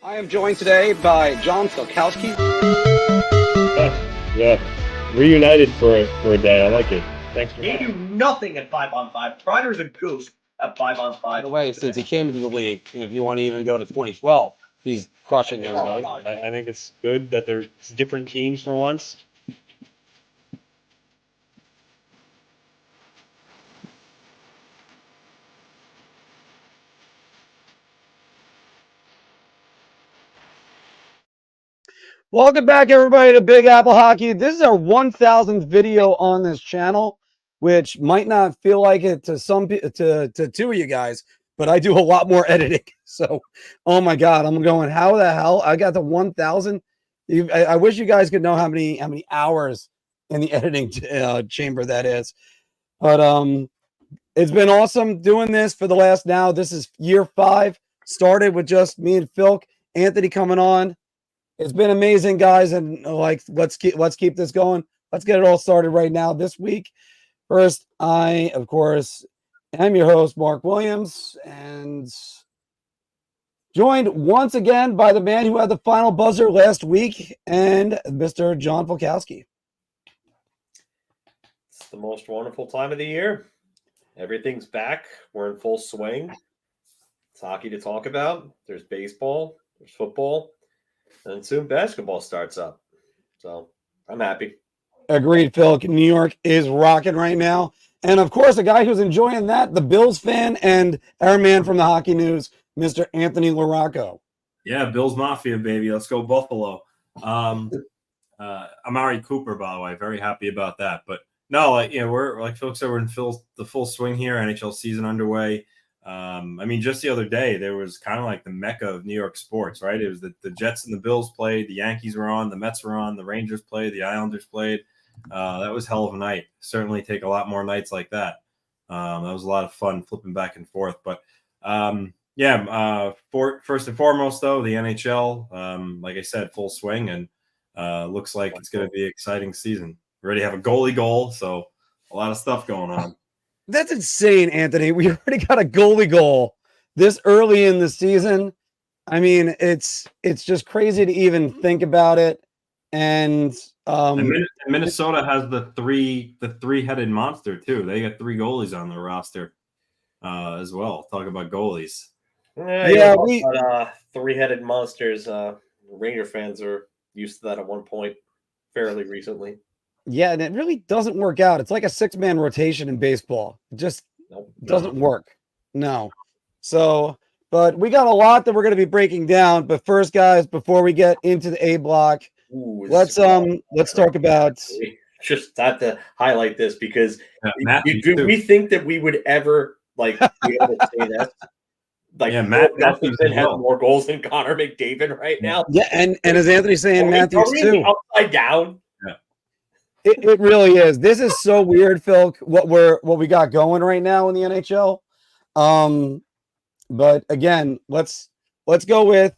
I am joined today by John Tsyplakov. Yeah, reunited for a day. I like it. Thanks for They do nothing at 5-on-5. Trotters a goose at 5-on-5. By the way, since he came into the league, if you want to even go to 2012, he's crushing everybody. I think it's good that there's different teams for once. Welcome back, everybody, to Big Apple Hockey. This is our 1,000th video on this channel, which might not feel like it to to two of you guys, but I do a lot more editing. So, oh my God, I'm going, how the hell? I got to 1,000. I wish you guys could know how many hours in the editing chamber that is. But it's been awesome doing this for the last this is year 5. Started with just me and Phil, Anthony coming on. It's been amazing, guys, and let's keep this going. Let's get it all started right now. This week, first, I of course am your host, Mark Williams, and joined once again by the man who had the final buzzer last week, and Mr. John Tsyplakov. It's the most wonderful time of the year. Everything's back. We're in full swing. It's hockey to talk about. There's baseball. There's football. And soon basketball starts up. So I'm happy. Agreed, Phil. New York is rocking right now. And of course, a guy who's enjoying that, the Bills fan and our man from the Hockey News, Mr. Anthony LaRocco. Yeah, Bills Mafia, baby. Let's go Buffalo. Amari Cooper, by the way. Very happy about that. But no, we're like Phil said, we're in the full swing here. NHL season underway. Just the other day, there was kind of like the mecca of New York sports, right? It was the Jets and the Bills played, the Yankees were on, the Mets were on, the Rangers played, the Islanders played. That was hell of a night. Certainly take a lot more nights like that. That was a lot of fun flipping back and forth. But first and foremost, though, the NHL, like I said, full swing, and looks like it's going to be an exciting season. We already have a goalie goal, so a lot of stuff going on. That's insane, Anthony. We already got a goalie goal this early in the season. I mean, it's just crazy to even think about it. And Minnesota has the three-headed monster too. They got 3 goalies on their roster as well. Talk about goalies. Three-headed monsters. Ranger fans are used to that at one point fairly recently. Yeah, and it really doesn't work out. It's like a 6-man rotation in baseball. It just doesn't work. No. So, but we got a lot that we're going to be breaking down. But first, guys, before we get into the A block, let's talk about. Just have to highlight this because do we think that we would ever be able to say that? Matthews has more goals than Connor McDavid right now. Yeah, and as Anthony's saying, Matthews too. Upside down. It really is. This is so weird, Phil, what we got going right now in the NHL. But again, let's go with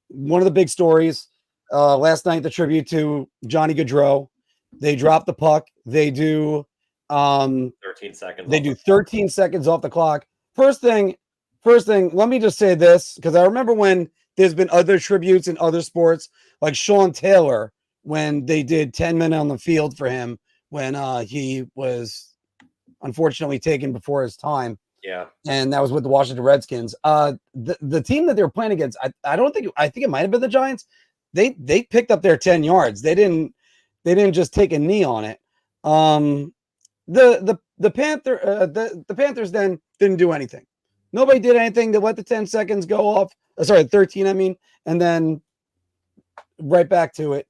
one of the big stories. Last night, the tribute to Johnny Gaudreau. They drop the puck. They do 13 seconds. They do 13 seconds off the clock. First thing, let me just say this, because I remember when there's been other tributes in other sports, like Sean Taylor, when they did 10 men on the field for him when he was unfortunately taken before his time. Yeah. And that was with the Washington Redskins. The team that they were playing against, I think it might have been the Giants. They picked up their 10 yards. They didn't just take a knee on it. The Panthers then didn't do anything. Nobody did anything to let the 10 seconds go off. 13, and then right back to it.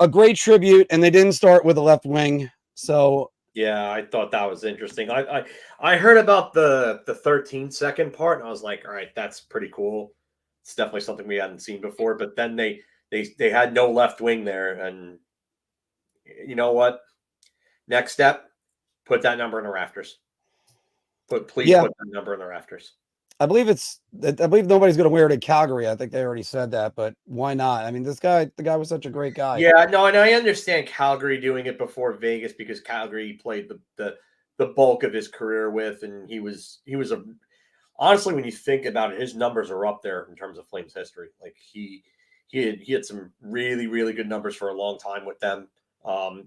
A great tribute, and they didn't start with a left wing. So yeah, I thought that was interesting. I heard about the 13-second part, and I was like, all right, that's pretty cool. It's definitely something we hadn't seen before. But then they had no left wing there, and you know what? Next step, put that number in the rafters. Please put that number in the rafters. I believe nobody's going to wear it in Calgary. I think they already said that, but why not? I mean, the guy was such a great guy. Yeah, no, and I understand Calgary doing it before Vegas because Calgary played the bulk of his career with, and he was honestly, when you think about it, his numbers are up there in terms of Flames history. Like he had some really, really good numbers for a long time with them.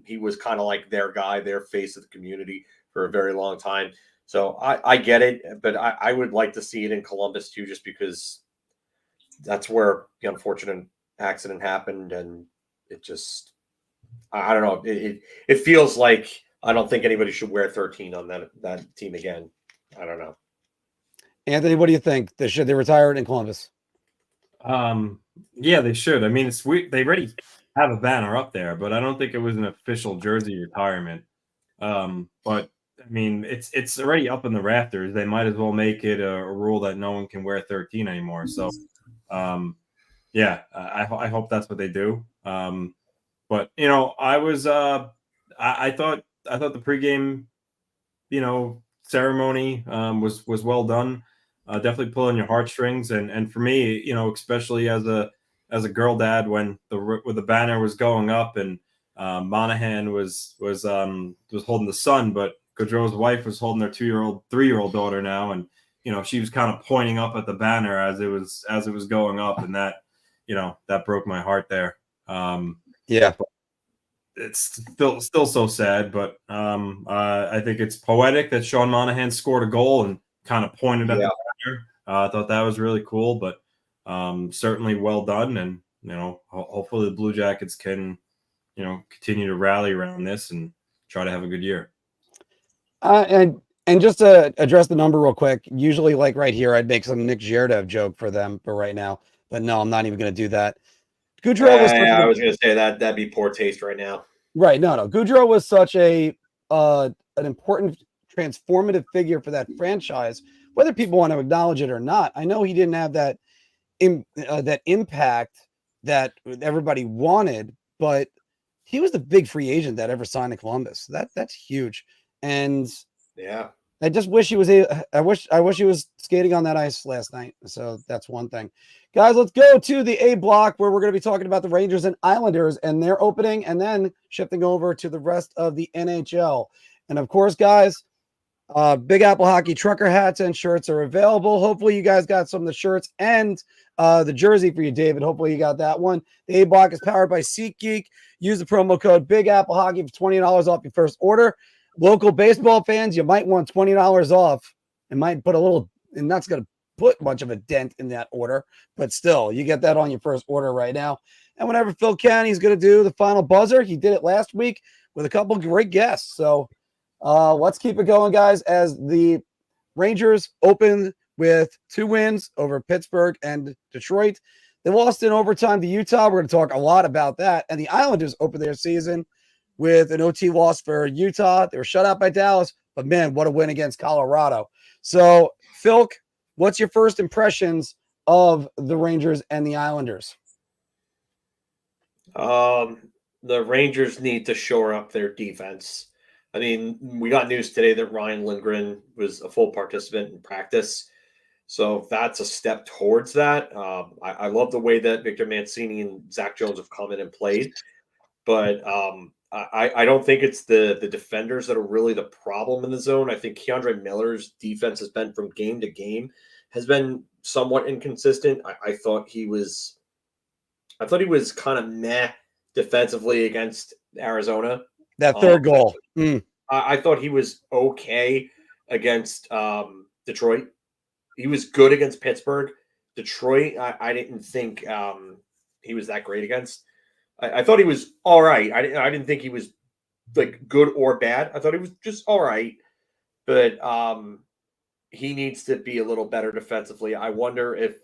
He was kind of like their guy, their face of the community for a very long time. So I get it, but I would like to see it in Columbus too, just because that's where the unfortunate accident happened, and it just I don't know. It feels like I don't think anybody should wear 13 on that team again. I don't know. Anthony, what do you think? Should they retire it in Columbus? Yeah, they should. I mean, it's weird. They already have a banner up there, but I don't think it was an official jersey retirement. But I mean, it's already up in the rafters. They might as well make it a rule that no one can wear 13 anymore. So, yeah, I hope that's what they do. But I was I thought the pregame ceremony was well done. Definitely pulling your heartstrings, and for me, especially as a girl dad, when the banner was going up and Monahan was holding the son, but Gaudreau's wife was holding their 3-year-old daughter now, and she was kind of pointing up at the banner as it was going up, and that that broke my heart there. Yeah. It's still so sad, but I think it's poetic that Sean Monahan scored a goal and kind of pointed at the banner. I thought that was really cool, but certainly well done, and hopefully the Blue Jackets can continue to rally around this and try to have a good year. And just to address the number real quick, usually like right here, I'd make some Nick Gierdev joke for them for right now, but no, I'm not even going to do that. Gaudreau was I was going to say that'd be poor taste right now. Right. No. Gaudreau was such an important transformative figure for that franchise, whether people want to acknowledge it or not. I know he didn't have that impact that everybody wanted, but he was the big free agent that ever signed to Columbus. That's huge. And yeah, I just wish he was I wish he was skating on that ice last night. So that's one thing. Guys, let's go to the A block where we're going to be talking about the Rangers and Islanders and their opening, and then shifting over to the rest of the NHL. And of course, guys, Big Apple Hockey trucker hats and shirts are available. Hopefully you guys got some of the shirts and the jersey for you, David. Hopefully you got that one. The A block is powered by Seat Geek. Use the promo code Big Apple Hockey for $20 off your first order. Local baseball fans, you might want $20 off. It might put a little, and that's going to put much of a dent in that order, but still, you get that on your first order right now. And whenever Phil Kenny's going to do the final buzzer, he did it last week with a couple great guests. So let's keep it going, guys, as the Rangers open with 2 wins over Pittsburgh and Detroit. They lost in overtime to Utah. We're going to talk a lot about that. And the Islanders open their season with an OT loss for Utah. They were shut out by Dallas, but man, what a win against Colorado. So, Phil, what's your first impressions of the Rangers and the Islanders? The Rangers need to shore up their defense. I mean, we got news today that Ryan Lindgren was a full participant in practice. So that's a step towards that. I love the way that Victor Mancini and Zach Jones have come in and played. But I don't think it's the defenders that are really the problem in the zone. I think Keandre Miller's defense has been, from game to game, has been somewhat inconsistent. I thought he was kind of meh defensively against Arizona. That third goal. I thought he was okay against Detroit. He was good against Pittsburgh. Detroit, I didn't think he was that great against. I thought he was all right. I didn't think he was like good or bad. I thought he was just all right. But he needs to be a little better defensively. I wonder if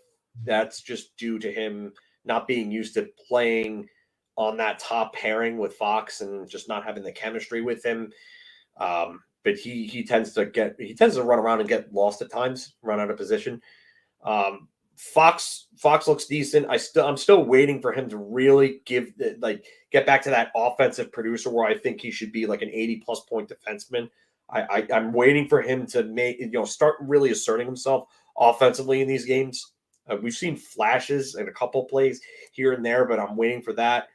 that's just due to him not being used to playing on that top pairing with Fox and just not having the chemistry with him. But he tends to run around and get lost at times, run out of position. Fox looks decent. I'm still waiting for him to really get back to that offensive producer where I think he should be like an 80+ point defenseman. I'm waiting for him to start really asserting himself offensively in these games. We've seen flashes and a couple plays here and there, but I'm waiting for that.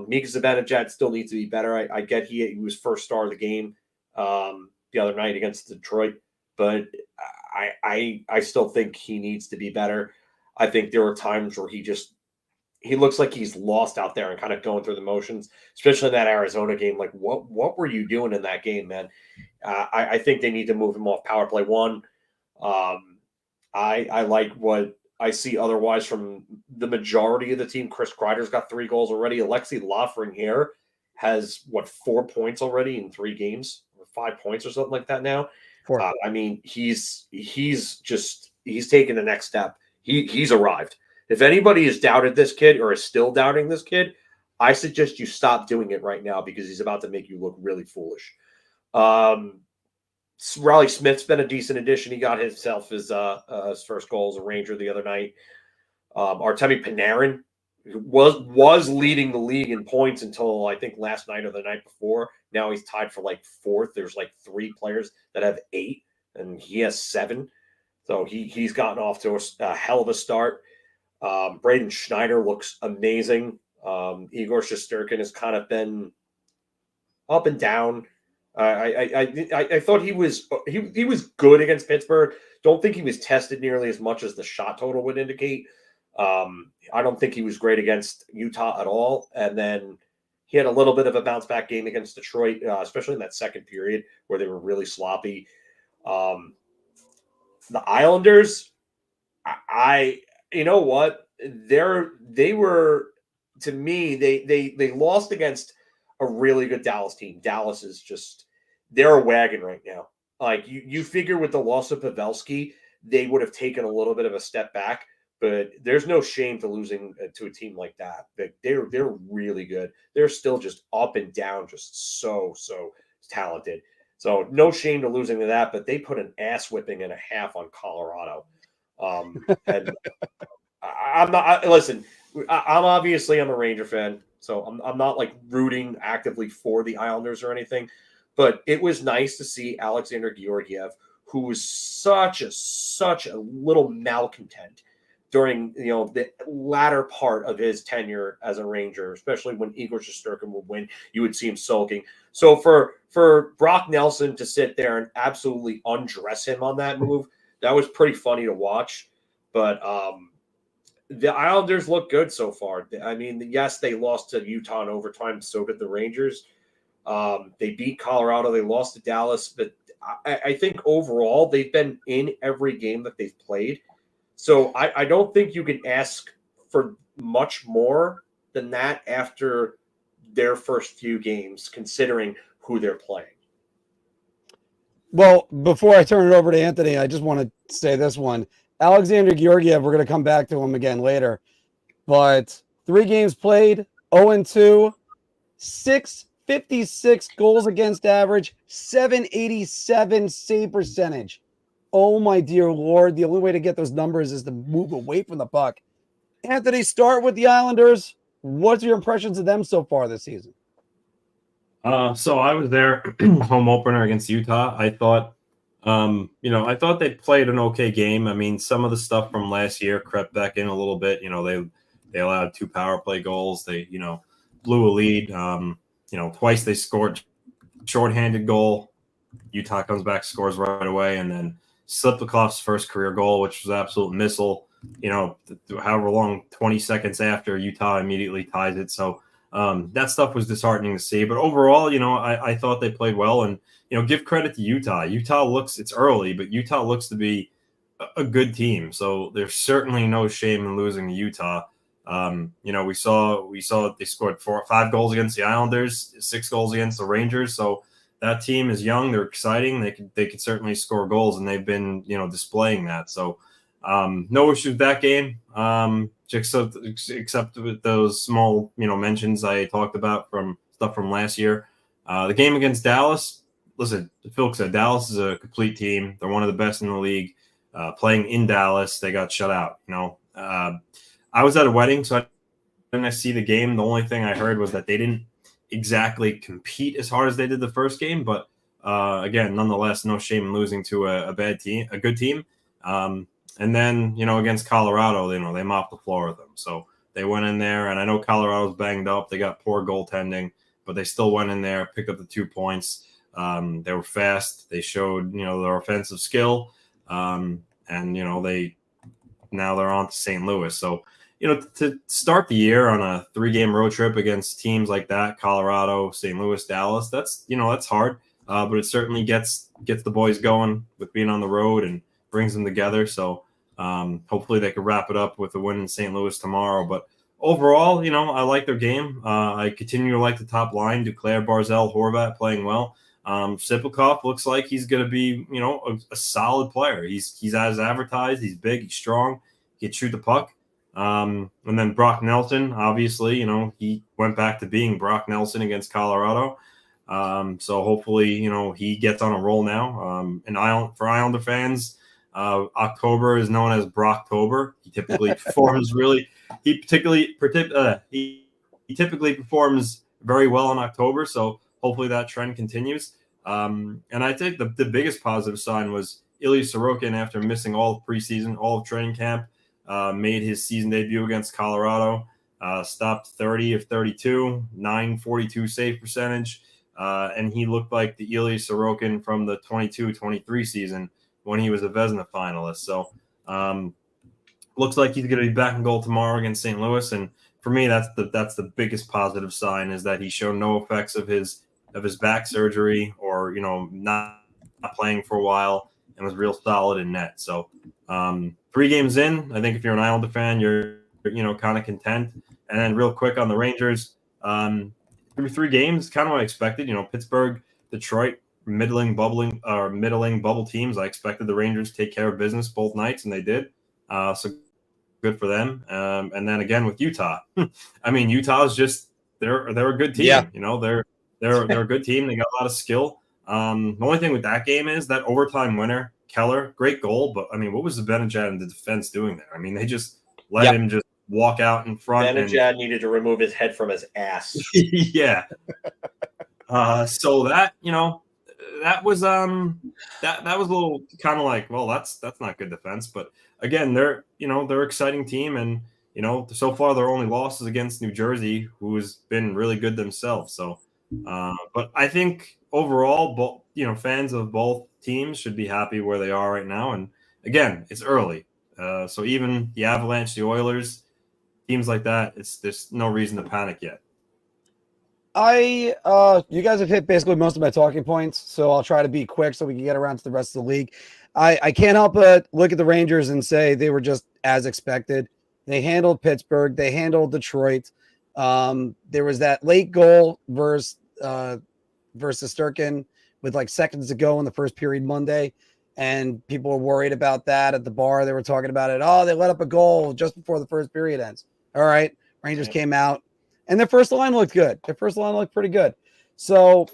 Mika Zibanejad still needs to be better. I get he was first star of the game the other night against Detroit, but I still think he needs to be better. I think there are times where he looks like he's lost out there and kind of going through the motions, especially in that Arizona game. Like, what were you doing in that game, man? I think they need to move him off power play one. I like what I see otherwise from the majority of the team. Chris Kreider's got 3 goals already. Alexi Lafreniere has 4 points already in 3 games, or 5 points or something like that now. 4. I mean, he's taken the next step. He's arrived. If anybody has doubted this kid or is still doubting this kid, I suggest you stop doing it right now because he's about to make you look really foolish. Riley Smith's been a decent addition. He got himself his first goal as a Ranger the other night. Artemi Panarin was leading the league in points until I think last night or the night before. Now he's tied for 4th. There's 3 players that have 8, and he has 7. So he's gotten off to a hell of a start. Braden Schneider looks amazing. Igor Shesterkin has kind of been up and down. I thought he was good against Pittsburgh. Don't think he was tested nearly as much as the shot total would indicate. I don't think he was great against Utah at all. And then he had a little bit of a bounce back game against Detroit, especially in that second period where they were really sloppy. The Islanders, you know what? They were, to me, they lost against a really good Dallas team. Dallas is just, they're a wagon right now. Like you figure with the loss of Pavelski, they would have taken a little bit of a step back, but there's no shame to losing to a team like that. They're really good. They're still just up and down, just so talented. So no shame to losing to that, but they put an ass whipping and a half on Colorado. And I'm not. Listen, I'm a Ranger fan, so I'm not rooting actively for the Islanders or anything. But it was nice to see Alexander Georgiev, who was such a little malcontent during the latter part of his tenure as a Ranger, especially when Igor Shesterkin would win, you would see him sulking. So for Brock Nelson to sit there and absolutely undress him on that move, that was pretty funny to watch. But the Islanders look good so far. I mean, yes, they lost to Utah in overtime. So did the Rangers. They beat Colorado. They lost to Dallas. But I think overall they've been in every game that they've played. So I don't think you can ask for much more than that after their first few games, considering who they're playing. Well, before I turn it over to Anthony, I just want to say this one. Alexander Georgiev, we're going to come back to him again later. But 3 games played, 0-2, 656 goals against average, 787 save percentage. Oh, my dear Lord. The only way to get those numbers is to move away from the puck. Anthony, start with the Islanders. What's your impressions of them so far this season? So I was there, home opener against Utah. I thought, I thought they played an okay game. I mean, some of the stuff from last year crept back in a little bit. They allowed 2 power play goals. They, blew a lead. Twice they scored shorthanded goal. Utah comes back, scores right away, and then Tsyplakov's first career goal, which was an absolute missile. However long, 20 seconds after, Utah immediately ties it. So that stuff was disheartening to see. But overall, I thought they played well. And, give credit to Utah. It's early, but Utah looks to be a good team. So there's certainly no shame in losing to Utah. We saw they scored 4 or 5 goals against the Islanders, 6 goals against the Rangers. So that team is young. They're exciting. They could certainly score goals, and they've been, displaying that. So no issues with that game, except with those small, mentions I talked about from stuff from last year. The game against Dallas, listen, Phil said Dallas is a complete team. They're one of the best in the league. Playing in Dallas, they got shut out. I was at a wedding, so I didn't see the game. The only thing I heard was that they didn't exactly compete as hard as they did the first game, but again, nonetheless, no shame in losing to a bad team, a good team. And then, against Colorado, they mopped the floor with them. So they went in there, and I know Colorado's banged up. They got poor goaltending, but they still went in there, picked up the 2 points. They were fast. They showed, their offensive skill. And they're on to St. Louis. So, to start the year on a 3-game road trip against teams like that, Colorado, St. Louis, Dallas, that's hard. But it certainly gets the boys going with being on the road and brings them together. So hopefully they could wrap it up with a win in St. Louis tomorrow. But overall, I like their game. I continue to like the top line. Duclair, Barzal, Horvat playing well. Tsyplakov looks like he's going to be, a solid player. He's as advertised. He's big. He's strong. He can shoot the puck. And then Brock Nelson, obviously, he went back to being Brock Nelson against Colorado. So hopefully, he gets on a roll now. And for Islander fans, October is known as Brocktober. He typically performs he typically performs very well in October. So hopefully that trend continues. And I think the biggest positive sign was Ilya Sorokin, after missing all of preseason, all of training camp, made his season debut against Colorado, stopped 30 of 32, 942 save percentage. And he looked like the Ilya Sorokin from the 22-23 season when he was a Vezina finalist. So looks like he's going to be back in goal tomorrow against St. Louis. And for me, that's the biggest positive sign, is that he showed no effects of his back surgery or, not playing for a while, and was real solid in net. So 3 games in, I think if you're an Islander fan, you're kind of content. And then real quick on the Rangers, through 3 games, kind of what I expected. Pittsburgh, Detroit, middling bubble teams. I expected the Rangers to take care of business both nights, and they did. So good for them. And then again with Utah, I mean, Utah's just they're a good team. Yeah. They're a good team. They got a lot of skill. The only thing with that game is that overtime winner, Keller, great goal, but I mean, what was Zibanejad and the defense doing there? I mean, they just let him just walk out in front. Zibanejad needed to remove his head from his ass. Yeah. So that that was that was a little kind of like, well, that's not good defense. But again, they're an exciting team, and so far their only loss is against New Jersey, who has been really good themselves. So, but I think overall, both fans of both teams should be happy where they are right now. And again, it's early, so even the Avalanche, the Oilers, teams like that, there's no reason to panic yet. You guys have hit basically most of my talking points, so I'll try to be quick so we can get around to the rest of the league. I can't help but look at the Rangers and say they were just as expected. They handled Pittsburgh. They handled Detroit. There was that late goal versus Sturkin with like seconds to go in the first period Monday, and people were worried about that at the bar. They were talking about it. Oh, they let up a goal just before the first period ends. All right, Rangers came out. And their first line looked good. Their first line looked pretty good. So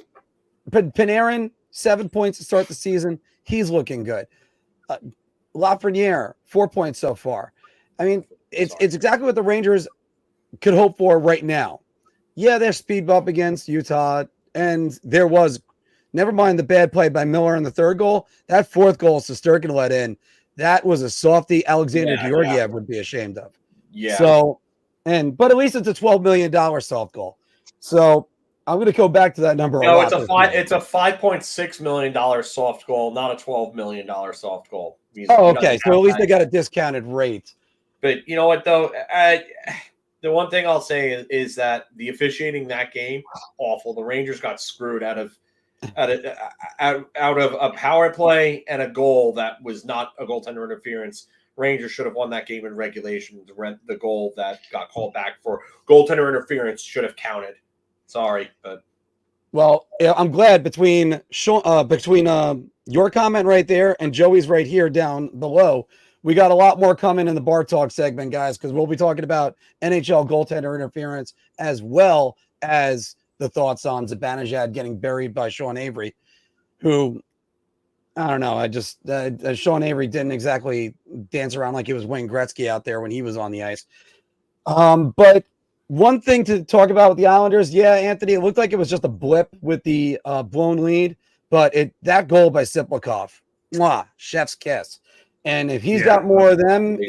Panarin, 7 points to start the season. He's looking good. Lafreniere, 4 points so far. I mean, it's exactly what the Rangers could hope for right now. Yeah, they're speed bump against Utah. And there was, never mind the bad play by Miller in the third goal. That fourth goal Shesterkin let in, that was a softie Alexander Georgiev would be ashamed of. Yeah. So, but at least it's a $12 million soft goal. So I'm going to go back to that number. No, it's a $5.6 million soft goal, not a $12 million soft goal. Okay. So at least they got a discounted rate. But you know what, though? The one thing I'll say is that the officiating that game, awful. The Rangers got screwed out of a power play and a goal that was not a goaltender interference. Rangers should have won that game in regulation. The goal that got called back for goaltender interference should have counted. Sorry, but I'm glad between your comment right there and Joey's right here down below, we got a lot more coming in the Bar Talk segment, guys, because we'll be talking about NHL goaltender interference as well as the thoughts on Zibanejad getting buried by Sean Avery, who, I don't know. I just Sean Avery didn't exactly dance around like he was Wayne Gretzky out there when he was on the ice. But one thing to talk about with the Islanders, Anthony, it looked like it was just a blip with the blown lead, but that goal by Tsyplakov, chef's kiss. And if he's got more of them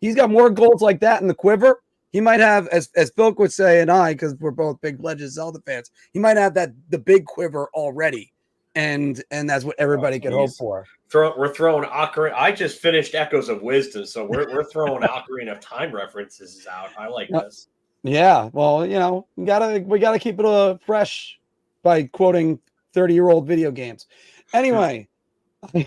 he's got more goals like that in the quiver, he might have, as Phil would say, and I, because we're both big Legend Zelda fans, he might have the big quiver already. And that's what everybody could hope for. throwing Ocarina. I just finished Echoes of Wisdom, so we're throwing Ocarina of Time references out. I like this. Yeah, well, we gotta keep it fresh by quoting 30-year-old video games. Anyway,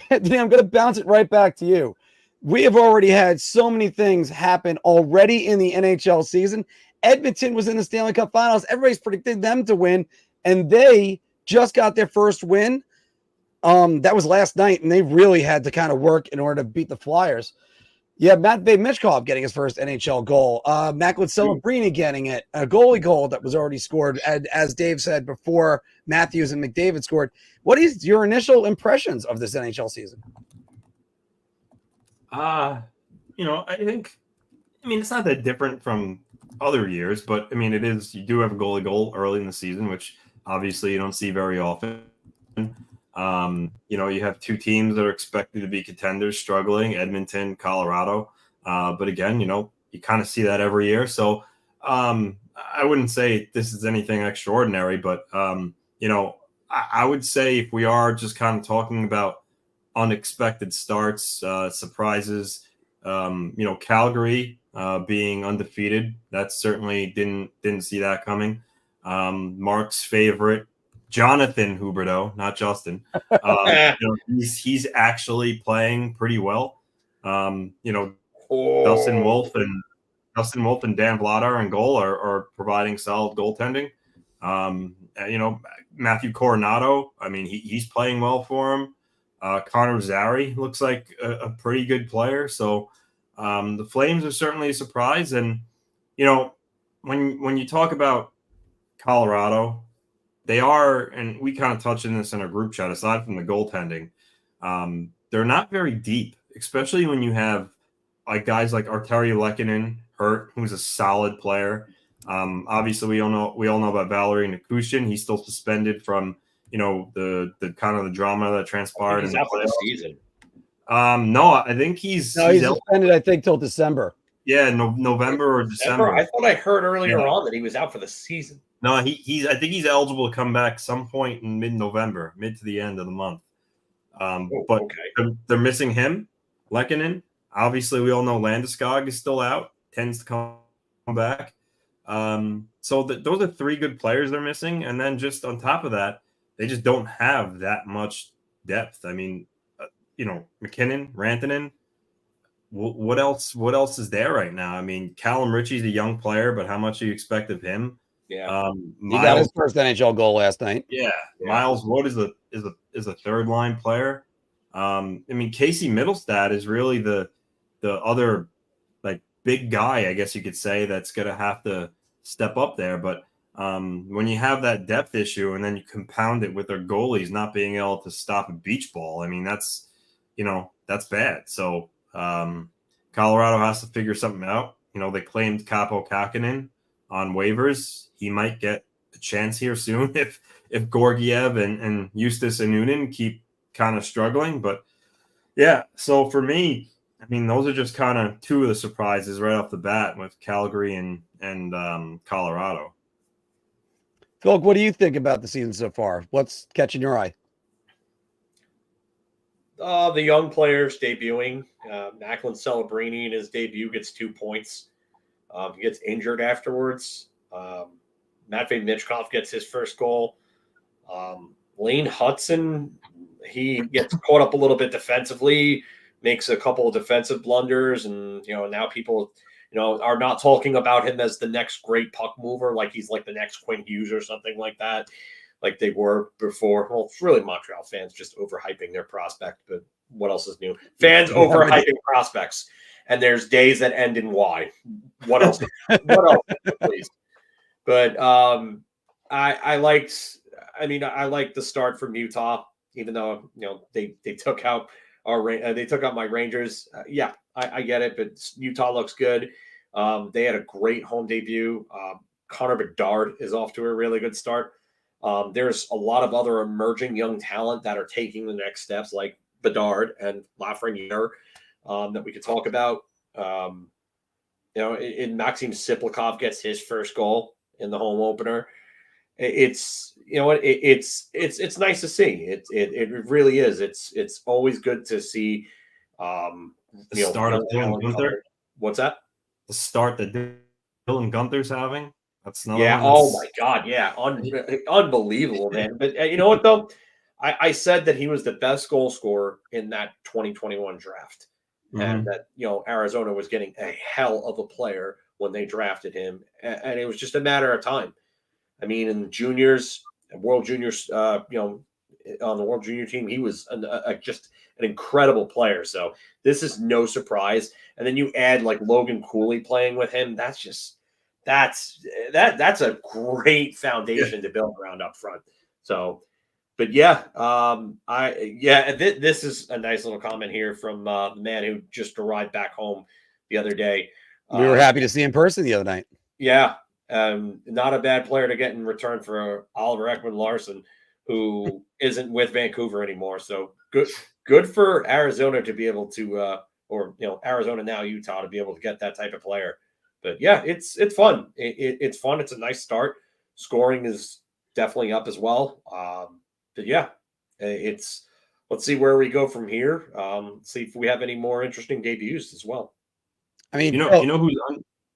I'm gonna bounce it right back to you. We have already had so many things happen already in the NHL season. Edmonton was in the Stanley Cup Finals. Everybody's predicted them to win, and they just got their first win. That was last night, and they really had to kind of work in order to beat the Flyers. Yeah, Matvei Michkov getting his first NHL goal. Macklin Celebrini getting it. A goalie goal that was already scored, as Dave said before Matthews and McDavid scored. What is your initial impressions of this NHL season? I think, it's not that different from other years, but it is. You do have a goalie goal early in the season, which obviously you don't see very often. You have two teams that are expected to be contenders struggling, Edmonton, Colorado. But again, you kind of see that every year. So I wouldn't say this is anything extraordinary, but I would say if we are just kind of talking about unexpected starts, surprises, Calgary being undefeated, that certainly didn't see that coming. Mark's favorite, Jonathan Huberdeau, not Justin. He's actually playing pretty well. Dustin Wolf and Dan Vladar in goal are providing solid goaltending. Matthew Coronado, he's playing well for him. Connor Zary looks like a pretty good player. So the Flames are certainly a surprise. And, when you talk about Colorado, they are, and we kind of touched on this in our group chat, aside from the goaltending, they're not very deep, especially when you have guys like Arturi Lehkonen hurt, who's a solid player. Obviously, we all know about Valerie Nikushin. He's still suspended from the kind of the drama that transpired in the out for the season. No, I think he's suspended. I think till December. Yeah, November or December. I thought I heard earlier on that he was out for the season. No, I think he's eligible to come back some point in mid-November, mid to the end of the month. But okay. They're missing him, Lehkonen. Obviously, we all know Landeskog is still out, tends to come back. So those are three good players they're missing. And then just on top of that, they just don't have that much depth. McKinnon, Rantanen. What else is there right now? Callum Ritchie's a young player, but how much do you expect of him? Yeah, he got his first NHL goal last night. Yeah. Miles Wood is a third line player. Casey Middlestad is really the other big guy, I guess you could say, that's gonna have to step up there. But when you have that depth issue and then you compound it with their goalies not being able to stop a beach ball, that's bad. So Colorado has to figure something out. They claimed Kaapo Kähkönen on waivers. He might get a chance here soon if Georgiev and Justus Anunin keep kind of struggling. But yeah, so for me, those are just kind of two of the surprises right off the bat with Calgary and Colorado. Phil, what do you think about the season so far? What's catching your eye? The young players debuting. Macklin Celebrini in his debut gets 2 points. He gets injured afterwards. Matvei Michkov gets his first goal. Lane Hudson, he gets caught up a little bit defensively, makes a couple of defensive blunders, and now people are not talking about him as the next great puck mover, like he's like the next Quinn Hughes or something like that, like they were before. Well, it's really Montreal fans just overhyping their prospect, but what else is new? Fans overhyping prospects, and there's days that end in Y. What else? What else, please? But I liked the start from Utah, even though they took out my Rangers. I get it, but Utah looks good. They had a great home debut. Connor Bedard is off to a really good start. There's a lot of other emerging young talent that are taking the next steps, like Bedard and Lafreniere, that we could talk about. Maxim Tsyplakov gets his first goal in the home opener. it's you know what it's nice to see. It really is. It's always good to see. The start of Dylan Gunther. What's that? The start that Dylan Gunther's having. That's another Yeah. one. Oh my God. Yeah. Unbelievable, man. But you know what though? I said that he was the best goal scorer in that 2021 draft, and that Arizona was getting a hell of a player when they drafted him, and it was just a matter of time. I mean, in juniors, World Juniors, on the World Junior team, he was just an incredible player. So this is no surprise. And then you add like Logan Cooley playing with him. That's a great foundation to build around up front. So, but yeah, this is a nice little comment here from the man who just arrived back home the other day. We were happy to see him in person the other night. Yeah. Not a bad player to get in return for Oliver Ekman-Larsson, who isn't with Vancouver anymore. So good for Arizona to be able to, Arizona now Utah to be able to get that type of player. But yeah, it's fun. It's fun. It's a nice start. Scoring is definitely up as well. But yeah, let's see where we go from here. See if we have any more interesting debuts as well. I mean, you know who's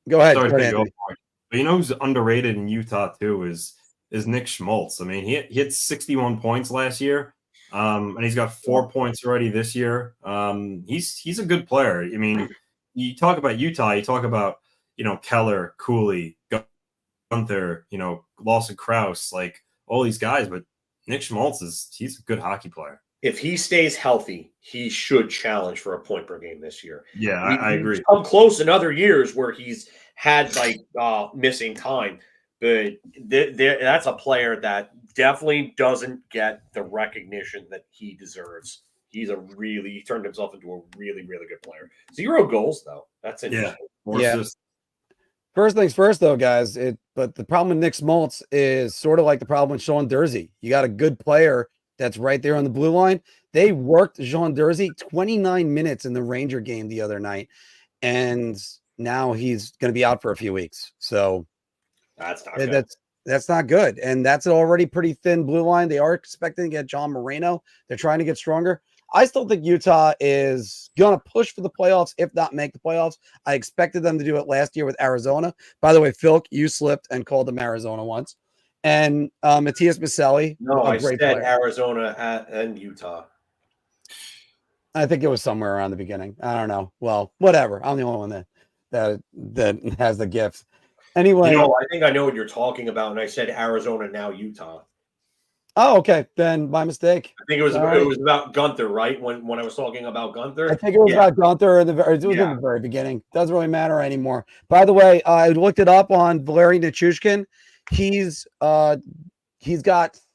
go ahead. Sorry, but you know who's underrated in Utah too is Nick Schmaltz. I mean, he hit 61 points last year, and he's got 4 points already this year. He's a good player. I mean, you talk about Utah, you talk about Keller, Cooley, Gunther, Lawson Krause, like all these guys, but Nick Schmaltz he's a good hockey player. If he stays healthy, he should challenge for a point per game this year. Yeah, I agree. He's come close in other years where he's had missing time, but that's a player that definitely doesn't get the recognition that he deserves. He turned himself into a really, really good player. 0 goals though. That's interesting. Yeah. First things first, though, guys. But the problem with Nick Schmaltz is sort of like the problem with Sean Durzi. You got a good player that's right there on the blue line. They worked Jean Durzi 29 minutes in the Ranger game the other night, and now he's going to be out for a few weeks. So that's not good. That's not good, and that's an already pretty thin blue line. They are expecting to get John Moreno. They're trying to get stronger. I still think Utah is going to push for the playoffs, if not make the playoffs. I expected them to do it last year with Arizona. By the way, Phil, you slipped and called them Arizona once. And Matthias Maselli. No, I said player. Arizona and Utah. I think it was somewhere around the beginning. I don't know. Well, whatever. I'm the only one that has the gift. Anyway. I think I know what you're talking about. And I said Arizona, now Utah. Oh, okay. Then my mistake. I think it was about Gunther, right? When I was talking about Gunther. I think it was about Gunther in the very beginning. Doesn't really matter anymore. By the way, I looked it up on Valeri Nichushkin. He's got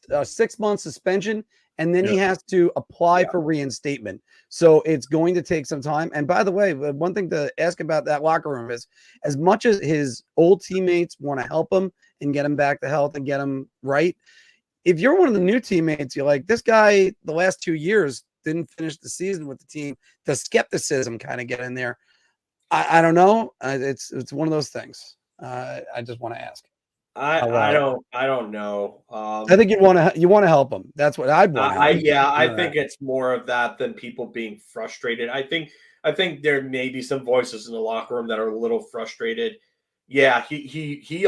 a 6-month suspension, and then he has to apply for reinstatement. So it's going to take some time. And by the way, one thing to ask about that locker room is, as much as his old teammates want to help him and get him back to health and get him right, if you're one of the new teammates, you're like, this guy, the last 2 years didn't finish the season with the team. The skepticism kind of get in there. I don't know. It's one of those things. I just want to ask. I don't know. I think you want to help them. That's what I'd want. I think it's more of that than people being frustrated. I think there may be some voices in the locker room that are a little frustrated. Yeah, he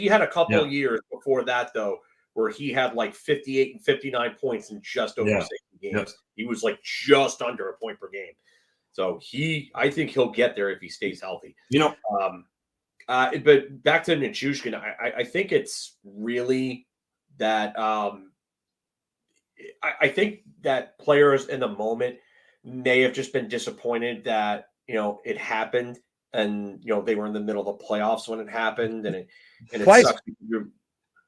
had a couple of years before that though, where he had like 58 and 59 points in just over 60 games. Yep. He was like just under a point per game. So I think he'll get there if he stays healthy. But back to Nichushkin, I think it's really that I think that players in the moment may have just been disappointed that it happened, and they were in the middle of the playoffs when it happened, and it sucks.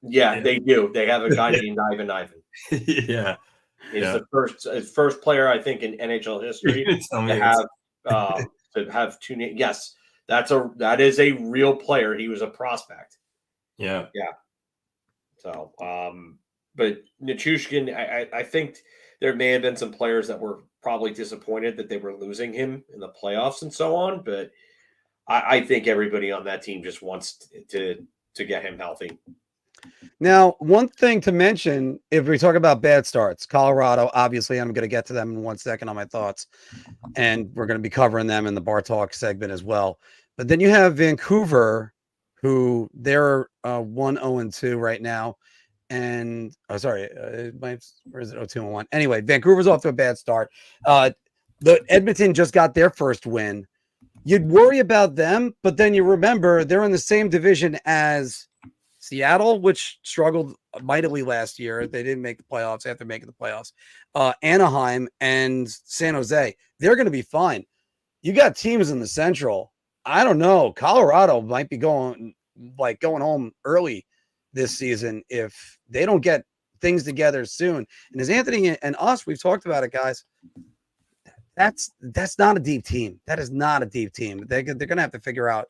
Yeah, they do. They have a guy named Ivan. Yeah. He's the first player, I think, in NHL history to have 2 names. Yes, that is a real player. He was a prospect. Yeah. Yeah. So, but Nichushkin, I think there may have been some players that were probably disappointed that they were losing him in the playoffs and so on. But I think everybody on that team just wants to get him healthy. Now, one thing to mention, if we talk about bad starts, Colorado, obviously, I'm going to get to them in 1 second on my thoughts, and we're going to be covering them in the Bar Talk segment as well. But then you have Vancouver, who they're 1-0-2 right now. And where is it? 0-2-1. Anyway, Vancouver's off to a bad start. The Edmonton just got their first win. You'd worry about them, but then you remember they're in the same division as Seattle, which struggled mightily last year. They didn't make the playoffs after making the playoffs. Anaheim and San Jose, they're going to be fine. You got teams in the Central. I don't know. Colorado might be going home early this season if they don't get things together soon. And as Anthony and us, we've talked about it, guys. That's not a deep team. That is not a deep team. They're going to have to figure out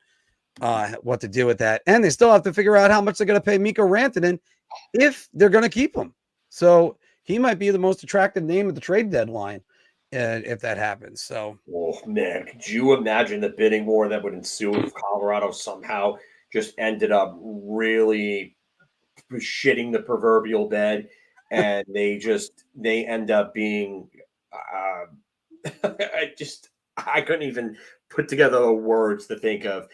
what to do with that. And they still have to figure out how much they're going to pay Mikko Rantanen if they're going to keep him. So he might be the most attractive name at the trade deadline if that happens. So, oh man, could you imagine the bidding war that would ensue if Colorado somehow just ended up really shitting the proverbial bed, and they end up being I couldn't even put together words to think of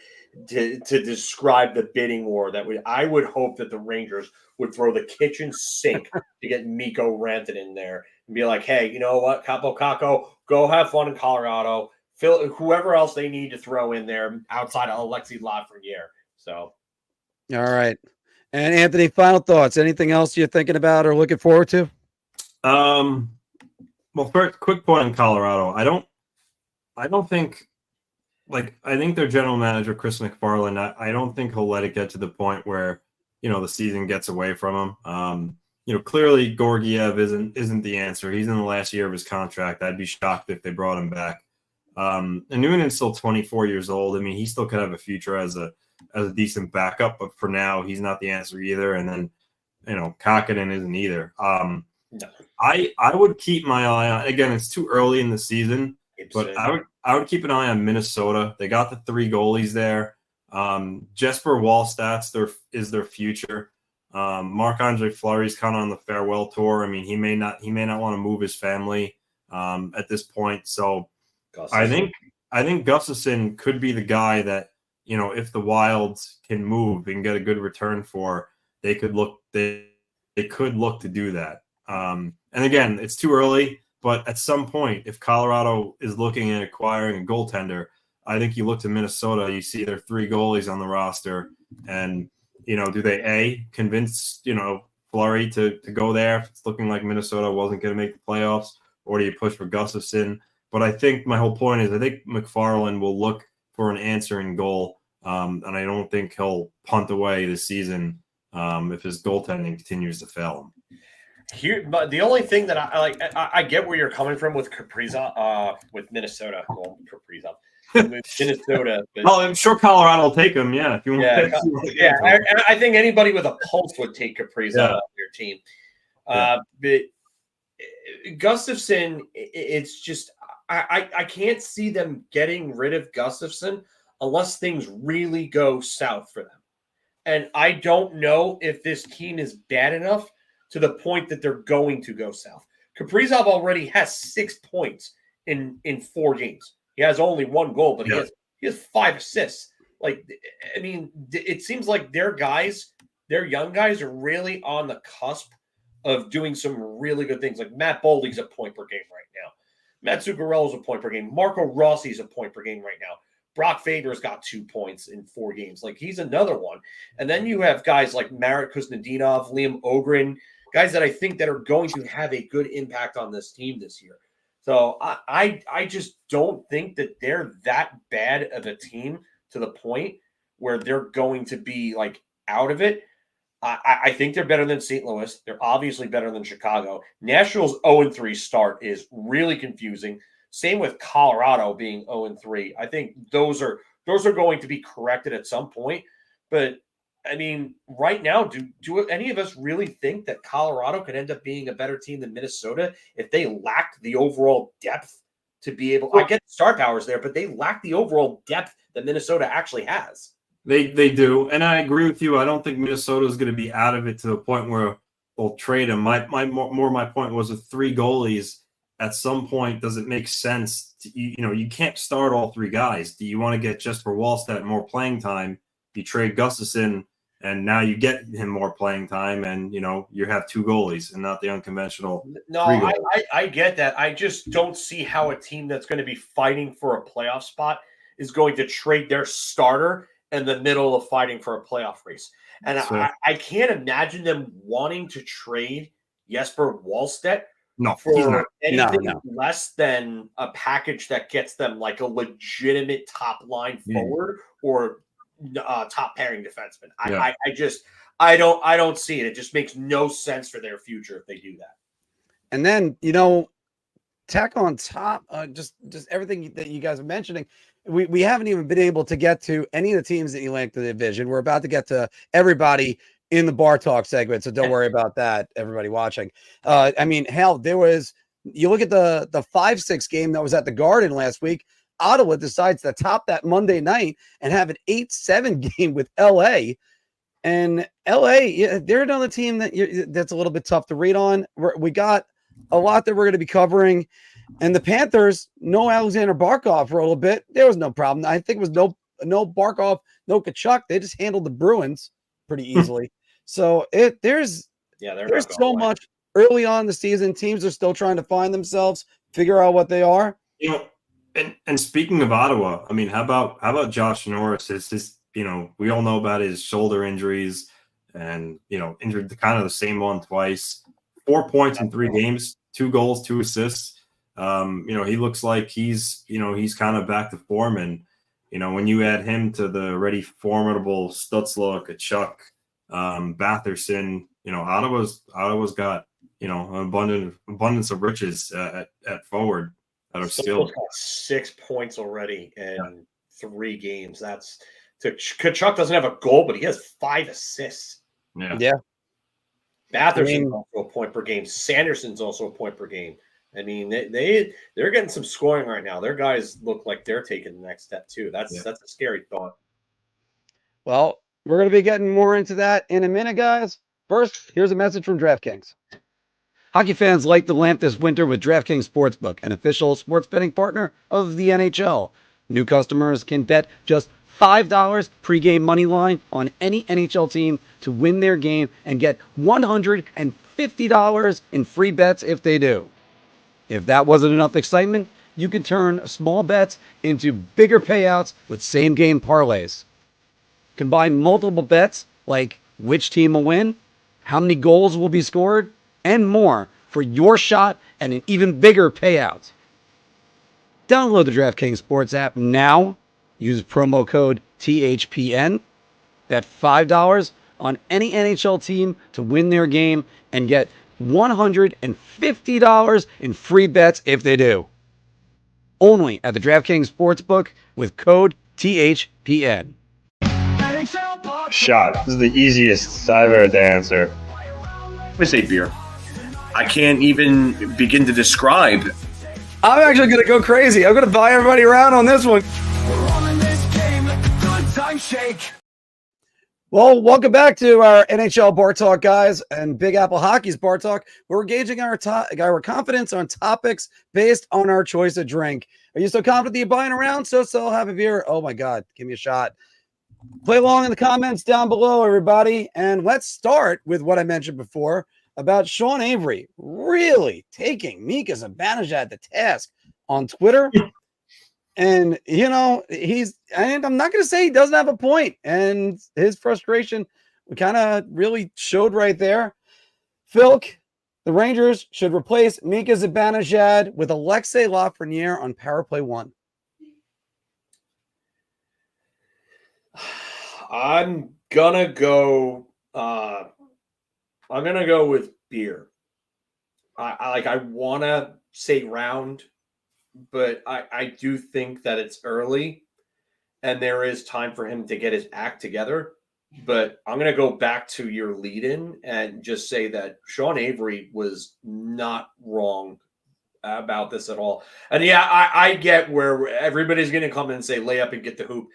to describe the bidding war I would hope that the Rangers would throw the kitchen sink to get Mikko Rantanen in there and be like, hey, you know what, Capo Caco, go have fun in Colorado. Whoever else they need to throw in there outside of Alexei Lafreniere. So, all right. And Anthony, final thoughts. Anything else you're thinking about or looking forward to? Well, first, quick point on Colorado. I don't think, I think their general manager, Chris McFarland, I don't think he'll let it get to the point where, the season gets away from him. Clearly Georgiev isn't the answer. He's in the last year of his contract. I'd be shocked if they brought him back. And Noonan's still 24 years old. I mean, he still could have a future as a decent backup, but for now, he's not the answer either. And then, Kakinen isn't either. No. I would keep my eye on, again, it's too early in the season, but I would keep an eye on Minnesota. They got the 3 goalies there. Jesper Wallstad is their future. Marc-Andre Fleury's kind of on the farewell tour. I mean, he may not want to move his family at this point. So Gustafsson. I think Gustafsson could be the guy that, if the Wilds can move and get a good return for, they could look to do that. And again, it's too early, but at some point, if Colorado is looking at acquiring a goaltender, I think you look to Minnesota, you see their 3 goalies on the roster, and, do they convince, Fleury to go there if it's looking like Minnesota wasn't going to make the playoffs, or do you push for Gustafsson? But I think my whole point is I think McFarland will look for an answer in goal, and I don't think he'll punt away the season if his goaltending continues to fail him. Here, but the only thing that I get where you're coming from with Kaprizov, with Minnesota. Well, Kaprizov, Minnesota. But, well, I'm sure Colorado will take him. Yeah, if you want. I think anybody with a pulse would take Kaprizov off your team. But Gustafsson, it's just I can't see them getting rid of Gustafsson unless things really go south for them. And I don't know if this team is bad enough to the point that they're going to go south. Kaprizov already has 6 points in 4 games. He has only 1 goal, but he has 5 assists. It seems like their young guys are really on the cusp of doing some really good things. Like Matt Boldy's a point per game right now. Matt Zuccarello's a point per game. Marco Rossi's a point per game right now. Brock Faber's got 2 points in 4 games. He's another one. And then you have guys like Marat Kuznetsov, Liam Ogren, guys that I think that are going to have a good impact on this team this year. So I just don't think that they're that bad of a team to the point where they're going to be out of it. I think they're better than St. Louis. They're obviously better than Chicago. Nashville's 0-3 start is really confusing. Same with Colorado being 0-3. I think those are going to be corrected at some point. But right now, do any of us really think that Colorado could end up being a better team than Minnesota if they lacked the overall depth to be able? I get star powers there, but they lack the overall depth that Minnesota actually has. They do, and I agree with you. I don't think Minnesota is going to be out of it to the point where they'll trade him. My point was with 3 goalies. At some point, does it make sense? You can't start all 3 guys. Do you want to get Jesper Wallstedt more playing time? You trade Gustafsson, and now you get him more playing time, and you have 2 goalies and not the unconventional. No, I get that. I just don't see how a team that's going to be fighting for a playoff spot is going to trade their starter in the middle of fighting for a playoff race. And I can't imagine them wanting to trade Jesper Wallstedt for anything less than a package that gets them like a legitimate top line forward or top pairing defenseman. I don't see it. It just makes no sense for their future if they do that. And then tack on top just everything that you guys are mentioning. We haven't even been able to get to any of the teams that you like the division. We're about to get to everybody in the Bar Talk segment, so don't worry about that, everybody watching. I mean, hell, you look at the 5-6 game that was at the Garden last week. Ottawa decides to top that Monday night and have an 8-7 game with LA. And LA, they're another team that's a little bit tough to read on. We got a lot that we're going to be covering. And the Panthers, no Alexander Barkov for a little bit. There was no problem. I think it was no Barkov, no Tkachuk. They just handled the Bruins pretty easily. So there's so much early on in the season. Teams are still trying to find themselves, figure out what they are. And speaking of Ottawa, I mean, how about Josh Norris? We all know about his shoulder injuries and injured kind of the same one twice. 4 points in 3 games, 2 goals, 2 assists. He looks like he's kind of back to form, and when you add him to the already formidable Stützle, Tkachuk, Batherson, Ottawa's got an abundance of riches at forward that are skilled. Got 6 points already in 3 games. Tkachuk doesn't have a goal, but he has 5 assists. Yeah. Batherson's also a point per game. Sanderson's also a point per game. I mean, they're getting some scoring right now. Their guys look like they're taking the next step too. That's a scary thought. Well, we're going to be getting more into that in a minute, guys. First, here's a message from DraftKings. Hockey fans light the lamp this winter with DraftKings Sportsbook, an official sports betting partner of the NHL. New customers can bet just $5 pregame money line on any NHL team to win their game and get $150 in free bets if they do. If that wasn't enough excitement, you can turn small bets into bigger payouts with same-game parlays. Combine multiple bets like which team will win, how many goals will be scored, and more for your shot at an even bigger payout. Download the DraftKings Sports app now. Use promo code THPN. Bet $5 on any NHL team to win their game and get $150 in free bets if they do. Only at the DraftKings Sportsbook with code THPN. Shot. This is the easiest I've ever to answer. Let me say beer. I can't even begin to describe. I'm actually going to go crazy. I'm going to buy everybody around on this one. Well, welcome back to our NHL Bar Talk, guys, and Big Apple Hockey's Bar Talk. We're gauging our confidence on topics based on our choice of drink. Are you so confident that you're buying around? So have a beer. Oh, my God. Give me a shot. Play along in the comments down below, everybody. And let's start with what I mentioned before about Sean Avery really taking Mika Zibanejad to task on Twitter. And, I'm not going to say he doesn't have a point, and his frustration kind of really showed right there. Philk, the Rangers should replace Mika Zibanejad with Alexei Lafreniere on power play 1. I'm gonna go with beer. I want to say round, but I do think that it's early and there is time for him to get his act together. But I'm going to go back to your lead-in and just say that Sean Avery was not wrong about this at all. And yeah, I get where everybody's going to come in and say lay up and get the hoop.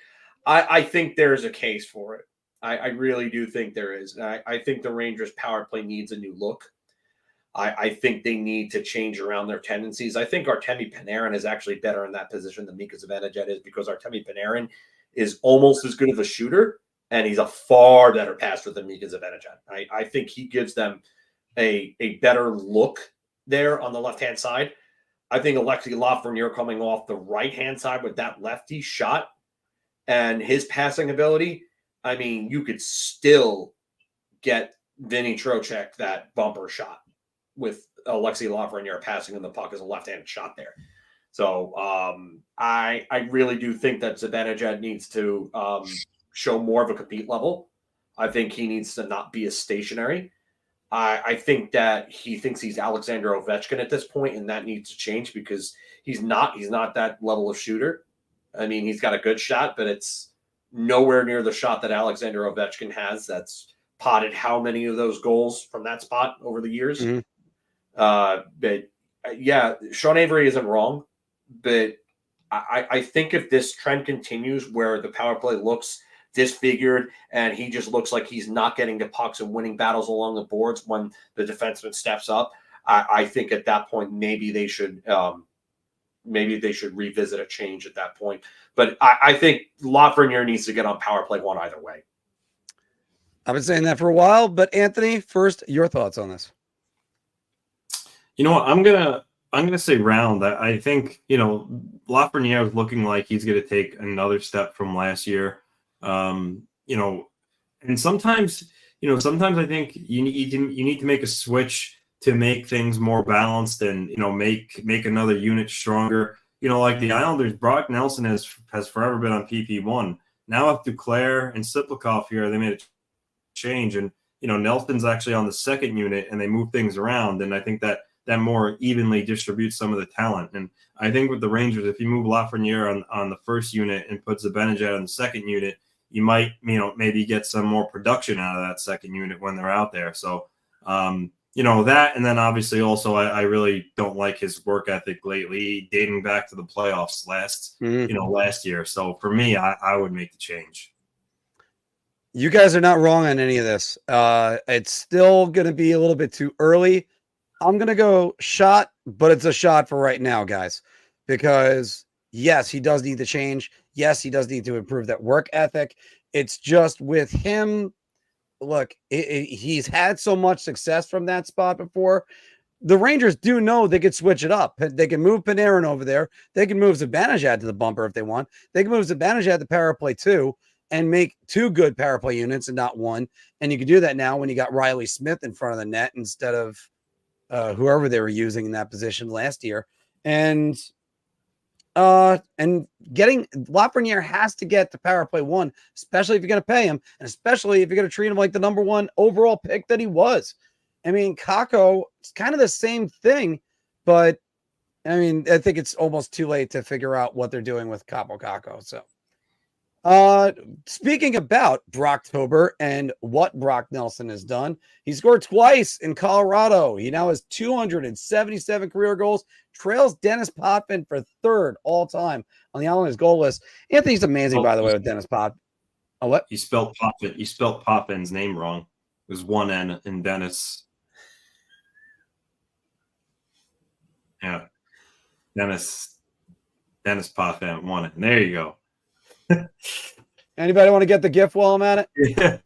I think there's a case for it. I really do think there is. I think the Rangers power play needs a new look. I think they need to change around their tendencies. I think Artemi Panarin is actually better in that position than Mika Zibanejad is, because Artemi Panarin is almost as good of a shooter, and he's a far better passer than Mika Zibanejad. I think he gives them a better look there on the left-hand side. I think Alexei Lafreniere coming off the right-hand side with that lefty shot and his passing ability, I mean, you could still get Vinny Trocheck that bumper shot with Alexei Lafreniere passing in the puck as a left-handed shot there. So I really do think that Zibanejad needs to show more of a compete level. I think he needs to not be as stationary. I think that he thinks he's Alexander Ovechkin at this point, and that needs to change, because he's not that level of shooter. I mean, he's got a good shot, but it's nowhere near the shot that Alexander Ovechkin has. That's potted how many of those goals from that spot over the years. Mm-hmm. But yeah, Sean Avery isn't wrong, but I think if this trend continues where the power play looks disfigured and he just looks like he's not getting to pucks and winning battles along the boards when the defenseman steps up, I think at that point maybe they should revisit a change at that point. But I think Lafreniere needs to get on power play one either way. I've been saying that for a while, but Anthony, first, your thoughts on this? You know what? I'm gonna say round. I think, Lafreniere is looking like he's gonna take another step from last year. And sometimes I think you need to make a switch to make things more balanced and make another unit stronger. Like the Islanders, Brock Nelson has forever been on PP1. Now with Duclair and Tsyplakov here, they made a change, and Nelson's actually on the second unit, and they move things around, and I think that more evenly distributes some of the talent. And I think with the Rangers, if you move Lafreniere on the first unit and put Zibanejad on the second unit, you might, maybe get some more production out of that second unit when they're out there. So, that, and then obviously also I really don't like his work ethic lately, dating back to the playoffs last year. So for me, I would make the change. You guys are not wrong on any of this. It's still going to be a little bit too early. I'm going to go shot, but it's a shot for right now, guys, because yes, he does need to change. Yes, he does need to improve that work ethic. It's just with him, look, he's had so much success from that spot before. The Rangers do know they could switch it up. They can move Panarin over there. They can move Zibanejad to the bumper if they want. They can move Zibanejad to power play too and make two good power play units and not one. And you can do that now when you got Riley Smith in front of the net instead of whoever they were using in that position last year. And getting Lafreniere has to get to power play one, especially if you're going to pay him, and especially if you're going to treat him like the number one overall pick that he was. I mean, Kakko, it's kind of the same thing, but I mean, I think it's almost too late to figure out what they're doing with Kakko. So, speaking about Brocktober and what Brock Nelson has done, he scored twice in Colorado. He now has 277 career goals, trails Dennis Potvin for third all time on the Islanders goal list. Anthony's amazing, by the way, with Dennis Potvin. Oh, what? You spelled Potvin. You spelled Potvin's name wrong. It was one N in Dennis. Yeah. Dennis Potvin, one N. There you go. Anybody want to get the gift while I'm at it?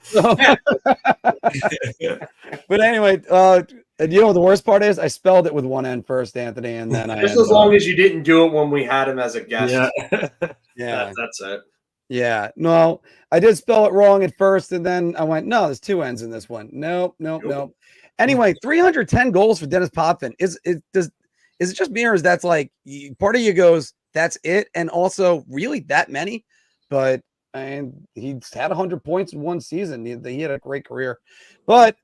Yeah. But anyway, the worst part is I spelled it with one N first, Anthony, and then just as long as you didn't do it when we had him as a guest. Yeah. That's it. Yeah. No, I did spell it wrong at first, and then I went, no, there's two N's in this one. Nope. Anyway, 310 goals for Dennis Potvin. Is it just me, or is that's like part of you goes, that's it, and also really that many? But he's had 100 points in one season. He had a great career. But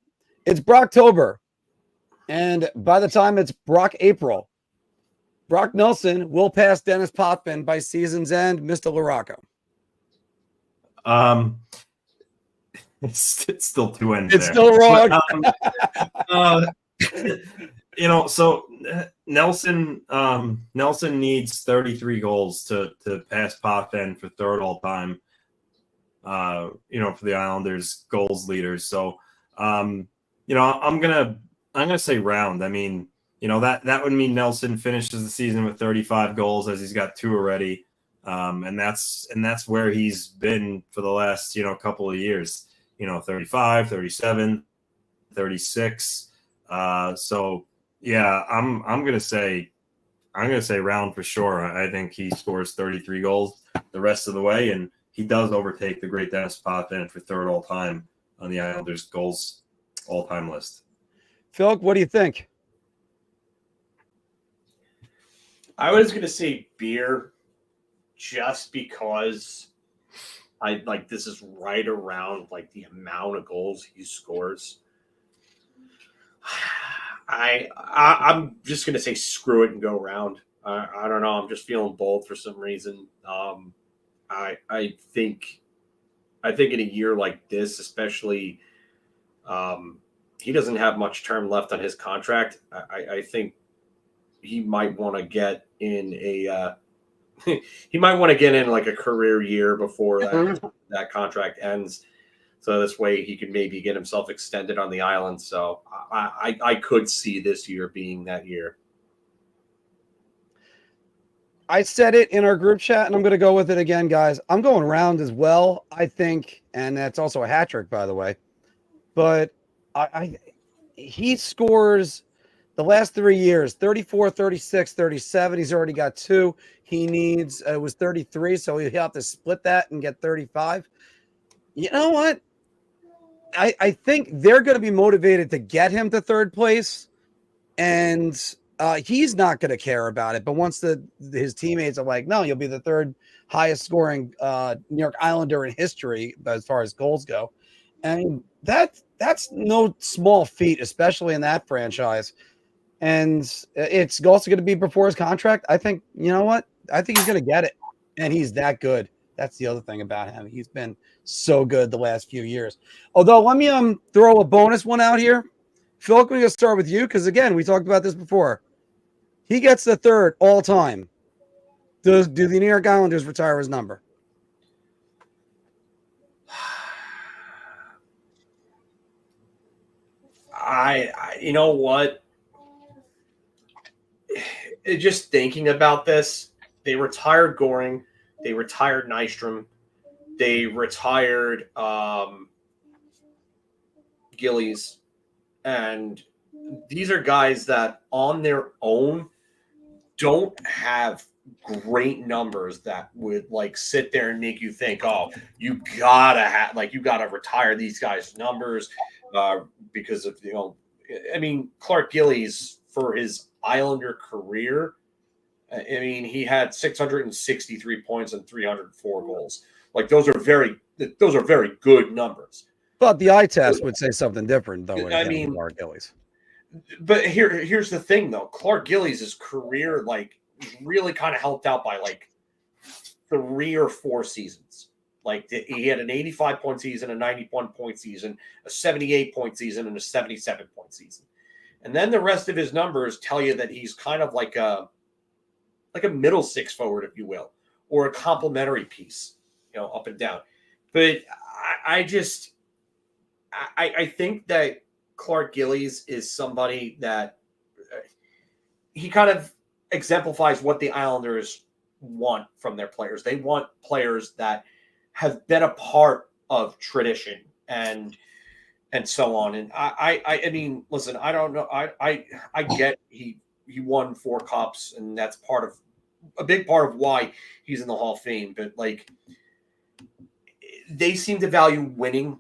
it's Brocktober. And by the time it's Brock April, Brock Nelson will pass Dennis Potvin by season's end, Mr. LaRocco. It's still two ends. It's still wrong. But, so Nelson needs 33 goals to pass Potvin for third all time. for the Islanders goals leaders. So, I'm gonna say round. I mean, that would mean Nelson finishes the season with 35 goals, as he's got 2 already. And that's where he's been for the last, couple of years, 35, 37, 36. So yeah, I'm going to say round for sure. I think he scores 33 goals the rest of the way, and he does overtake the great Dennis Potvin for third all time on the Islanders goals all time list. Phil, what do you think? I was going to say beer just because this is right around like the amount of goals he scores. I'm just going to say screw it and go round. I don't know. I'm just feeling bold for some reason. I think in a year like this, especially, he doesn't have much term left on his contract. I think he might want to get in like a career year before that contract ends. So this way he could maybe get himself extended on the island. So I could see this year being that year. I said it in our group chat, and I'm going to go with it again, guys. I'm going round as well, I think, and that's also a hat trick, by the way. But he scores the last 3 years, 34, 36, 37. He's already got 2. He needs, it was 33, so he'll have to split that and get 35. You know what? I think they're going to be motivated to get him to third place, and he's not going to care about it. But once his teammates are like, no, you'll be the third highest scoring New York Islander in history as far as goals go. And that's no small feat, especially in that franchise. And it's also going to be before his contract. I think, you know what? I think he's going to get it. And he's that good. That's the other thing about him. He's been so good the last few years. Although, let me throw a bonus one out here. Phil, we're going to start with you because, again, we talked about this before. He gets the third all time. Do the New York Islanders retire his number? You know what? Just thinking about this, they retired Goring, they retired Nystrom, they retired Gillies, and these are guys that on their own don't have great numbers that would like sit there and make you think, oh, you gotta retire these guys' numbers because of Clark Gillies for his Islander career. I mean, he had 663 points and 304 goals. Like those are very good numbers. But the eye test would say something different, though. I mean, Clark Gillies. But here's the thing, though. Clark Gillies' career really kind of helped out by 3 or 4 seasons. Like he had an 85-point season, a 91-point season, a 78-point season, and a 77-point season. And then the rest of his numbers tell you that he's kind of like a middle six forward, if you will, or a complementary piece, up and down. But I think that Clark Gillies is somebody that he kind of exemplifies what the Islanders want from their players. They want players that have been a part of tradition and so on. And I mean, listen, I don't know. I get he won 4 cups, and that's a big part of why he's in the Hall of Fame. But they seem to value winning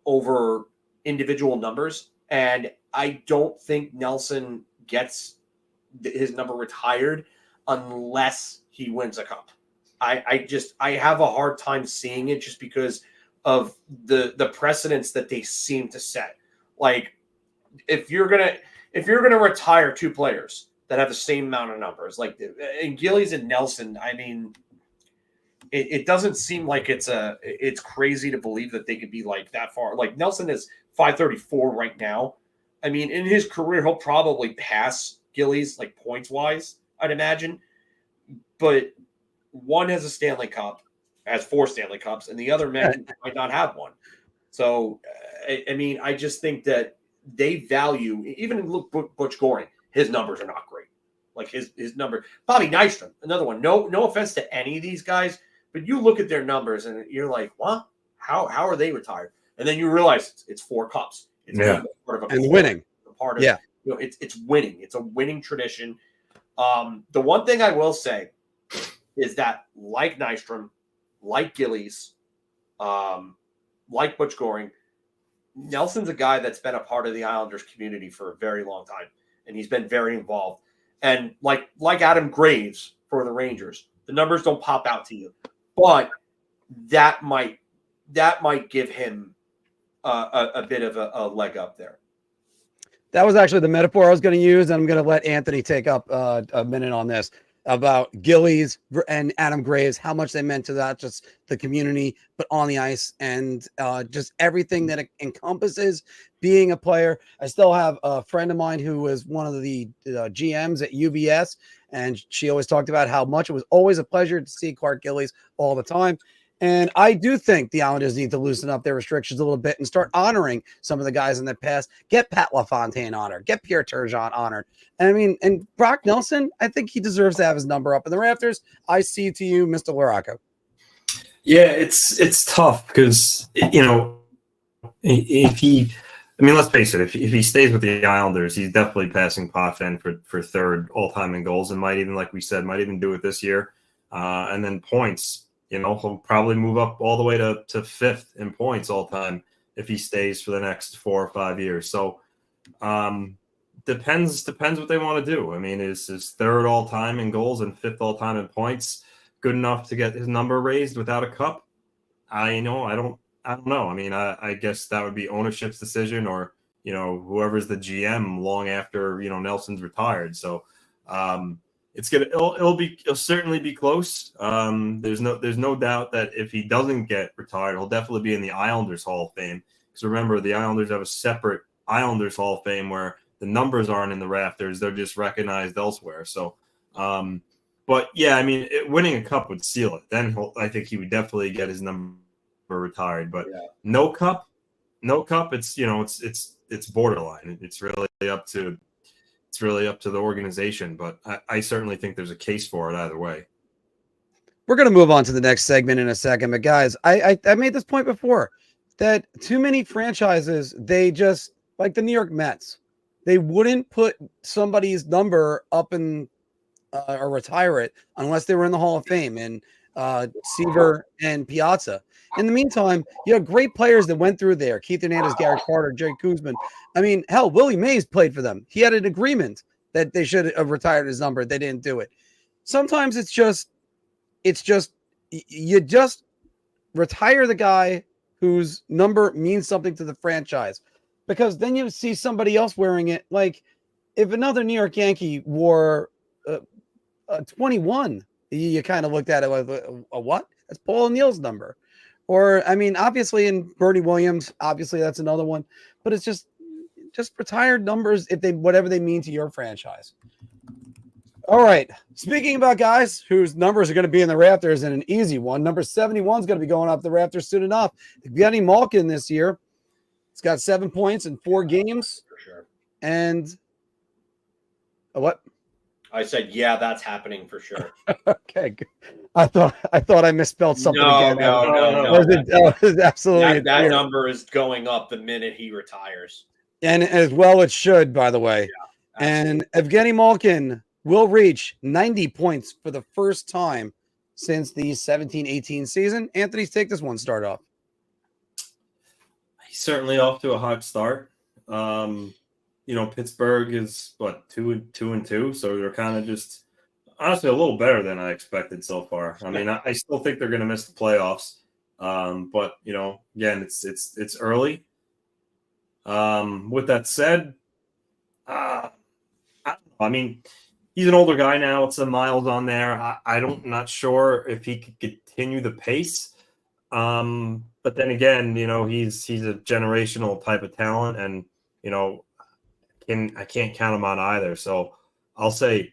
over individual numbers, and I don't think Nelson gets his number retired unless he wins a cup. I have a hard time seeing it just because of the precedents that they seem to set. Like if you're gonna retire 2 players that have the same amount of numbers, like in Gillies and Nelson, I mean, it doesn't seem like it's crazy to believe that they could be that far. Like Nelson is 534 right now. I mean, in his career, he'll probably pass Gillies points wise, I'd imagine. But one has a Stanley Cup, has 4 Stanley Cups, and the other men might not have one. So, I mean, I just think that they value, even look, Butch Goring, his numbers are not great. Like his number, Bobby Nystrom, another one. No offense to any of these guys, but you look at their numbers and you're like, what? How are they retired? And then you realize it's 4 cups. It's part of and winning. Part of it's winning. It's a winning tradition. The one thing I will say is that, like Nystrom, like Gillies, like Butch Goring, Nelson's a guy that's been a part of the Islanders community for a very long time, and he's been very involved. And like Adam Graves for the Rangers, the numbers don't pop out to you, but that might give him a bit of a leg up there. That was actually the metaphor I was going to use, and I'm going to let Anthony take up a minute on this about Gillies and Adam Graves, how much they meant to that, just the community, but on the ice, and just everything that it encompasses being a player. I still have a friend of mine who was one of the GMs at UBS, and she always talked about how much it was always a pleasure to see Clark Gillies all the time. And I do think the Islanders need to loosen up their restrictions a little bit and start honoring some of the guys in the past. Get Pat LaFontaine honored. Get Pierre Turgeon honored. And I mean, and Brock Nelson, I think he deserves to have his number up in the rafters. I see to you, Mr. Laraco. Yeah, it's tough because, you know, if he – I mean, let's face it, if he stays with the Islanders, he's definitely passing Potvin for third all-time in goals and might even, like we said, might even do it this year. And then points. You know, he'll probably move up all the way to 5th in points all time if he stays for the next 4 or 5 years. So depends what they want to do. I mean, is 3rd all time in goals and 5th all time in points good enough to get his number raised without a cup? I don't know. I mean, I guess that would be ownership's decision, or, you know, whoever's the GM long after, you know, Nelson's retired. So it'll certainly be close. There's no doubt that if he doesn't get retired, he'll definitely be in the Islanders Hall of Fame. Because remember, the Islanders have a separate Islanders Hall of Fame where the numbers aren't in the rafters; they're just recognized elsewhere. So, but yeah, I mean, winning a cup would seal it. Then I think he would definitely get his number retired. But no cup. It's, you know, it's borderline. It's really up to. It's really up to the organization, but I certainly think there's a case for it either way. We're going to move on to the next segment in a second, but guys, I made this point before that too many franchises, they just, like the New York Mets, they wouldn't put somebody's number up in or retire it unless they were in the Hall of Fame, and Seaver and Piazza. In the meantime, you have great players that went through there. Keith Hernandez, Gary Carter, Jerry Kuzman. I mean, hell, Willie Mays played for them. He had an agreement that they should have retired his number. They didn't do it. Sometimes it's just you just retire the guy whose number means something to the franchise, because then you see somebody else wearing it. Like if another New York Yankee wore 21, you kind of looked at it like, a what? That's Paul O'Neill's number. Or, I mean, obviously in Bernie Williams, obviously that's another one, but it's just retired numbers if they, whatever they mean to your franchise. All right. Speaking about guys whose numbers are going to be in the rafters, and an easy one, number 71 is going to be going up the rafters soon enough. Evgeny Malkin this year, he's got 7 points in 4 games. For sure. And what? I said, yeah, that's happening for sure. Okay, good. I thought I misspelled something again. No. It absolutely that number is going up the minute he retires. And as well it should, by the way. Yeah, and Evgeny Malkin will reach 90 points for the first time since the 17-18 season. Anthony, take this one start off. He's certainly off to a hot start. You know, Pittsburgh is 2-2, so they're kind of just honestly a little better than I expected so far. I mean, I still think they're going to miss the playoffs, but you know, again, it's early. With that said, I mean, he's an older guy now. It's some miles on there. I'm not sure if he could continue the pace. But then again, you know, he's a generational type of talent, and you know, I can't count him on either. So I'll say